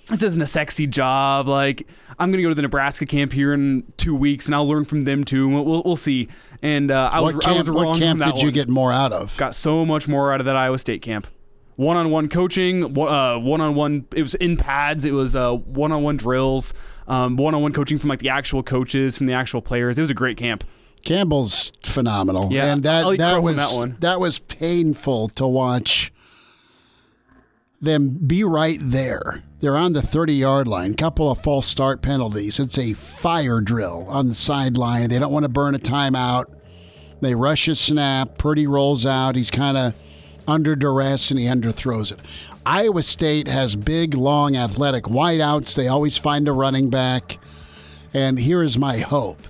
this isn't a sexy job. Like, I'm going to go to the Nebraska camp here in 2 weeks, and I'll learn from them too. We'll see. And I was wrong from that one. What camp did you get more out of? Got so much more out of that Iowa State camp. One-on-one coaching, one-on-one. It was in pads. It was one-on-one drills, one-on-one coaching from like the actual coaches, from the actual players. It was a great camp. Campbell's phenomenal. Yeah, and that was painful to watch them be right there. They're on the 30-yard line. Couple of false start penalties. It's a fire drill on the sideline. They don't want to burn a timeout. They rush a snap. Purdy rolls out. He's kind of under duress, and he underthrows it. Iowa State has big, long, athletic wideouts. They always find a running back. And here is my hope.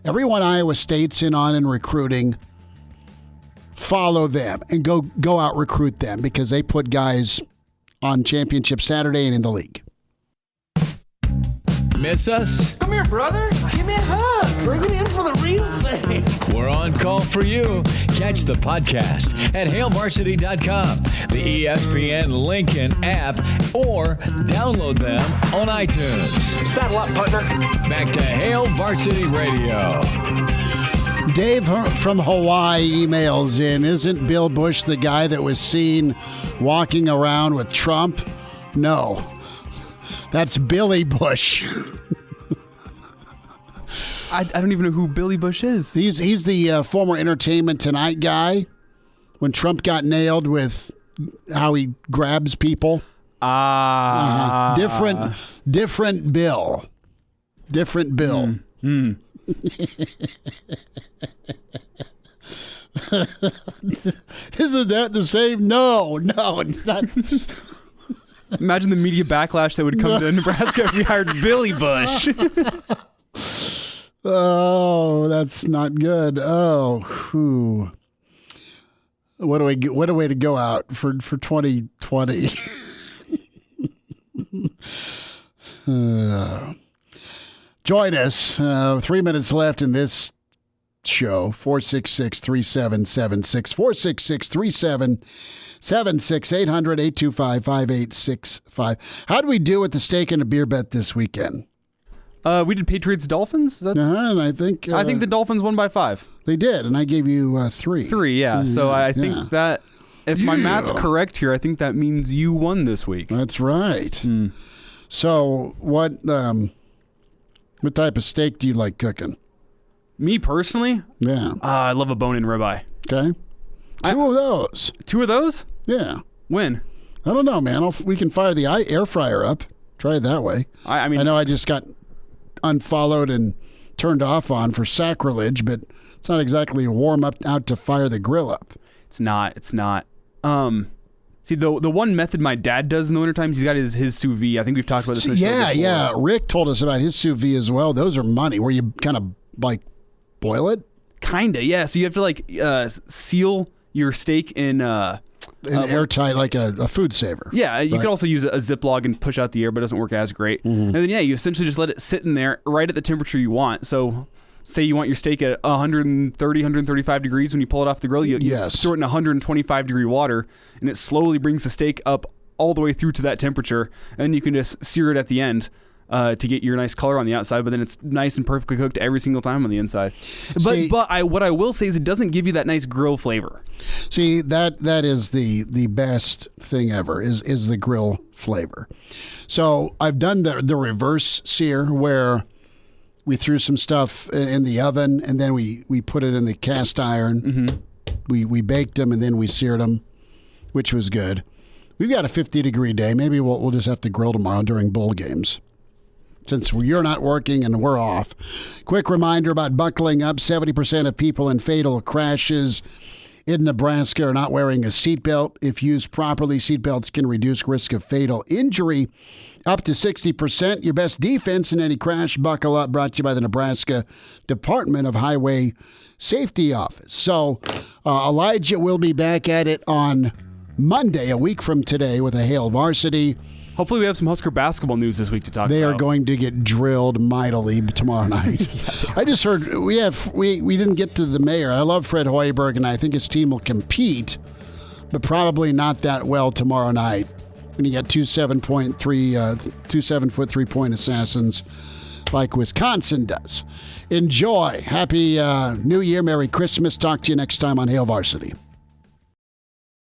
Everyone Iowa State's in on in recruiting, follow them and go out recruit them, because they put guys on Championship Saturday and in the league. Miss us? Come here, brother. Give me a hug. Bring it in for the real thing. We're on call for you. Catch the podcast at HailVarsity.com, the ESPN Lincoln app, or download them on iTunes. Saddle up, partner. Back to Hail Varsity Radio. Dave from Hawaii emails in, isn't Bill Bush the guy that was seen walking around with Trump? No. That's Billy Bush. I don't even know who Billy Bush is. He's the former Entertainment Tonight guy when Trump got nailed with how he grabs people. Different Bill. Different Bill. Isn't that the same? No, it's not. Imagine the media backlash that would come to Nebraska if we hired Billy Bush. Oh, that's not good. Oh, whew. What a way to go out for 2020. Join us. 3 minutes left in this show. 466-3776. 466-3776. 800-825-5865. How did we do with the steak and a beer bet this weekend? We did Patriots Dolphins. And I think the Dolphins won by 5. They did, and I gave you 3. 3, yeah. So I think that if my math's correct here, I think that means you won this week. That's right. So what type of steak do you like cooking? Me personally? Yeah. I love a bone-in ribeye. Okay. Two of those. 2 of those? Yeah. When? I don't know, man. We can fire the air fryer up. Try it that way. I mean, I know I just got unfollowed and turned off on for sacrilege, but it's not exactly a warm up out to fire the grill up. It's not. See, the one method my dad does in the wintertime, he's got his sous vide. I think we've talked about this. Yeah. Rick told us about his sous vide as well. Those are money, where you kind of like boil it. Kinda, yeah. So you have to like seal your steak in airtight, like a food saver. Yeah, you could also use a Ziploc and push out the air, but it doesn't work as great. And then you essentially just let it sit in there right at the temperature you want. So say you want your steak at 130, 135 degrees when you pull it off the grill, you store it in 125 degree water, and it slowly brings the steak up all the way through to that temperature, and you can just sear it at the end to get your nice color on the outside, but then it's nice and perfectly cooked every single time on the inside. But what I will say is it doesn't give you that nice grill flavor. See, that is the best thing ever is the grill flavor. So I've done the reverse sear, where we threw some stuff in the oven, and then we put it in the cast iron. We baked them, and then we seared them, which was good. We've got a 50-degree day. Maybe we'll just have to grill tomorrow during bowl games. since you're not working and we're off. Quick reminder about buckling up. 70% of people in fatal crashes in Nebraska are not wearing a seatbelt. If used properly, seatbelts can reduce risk of fatal injury up to 60%. Your best defense in any crash. Buckle up. Brought to you by the Nebraska Department of Highway Safety Office. So Elijah will be back at it on Monday, a week from today, with a Hail Varsity. Hopefully we have some Husker basketball news this week to talk about. They are going to get drilled mightily tomorrow night. I just heard we didn't get to the mayor. I love Fred Hoiberg, and I think his team will compete, but probably not that well tomorrow night when you got two 7-foot 3-point assassins like Wisconsin does. Enjoy. Happy New Year. Merry Christmas. Talk to you next time on Hail Varsity.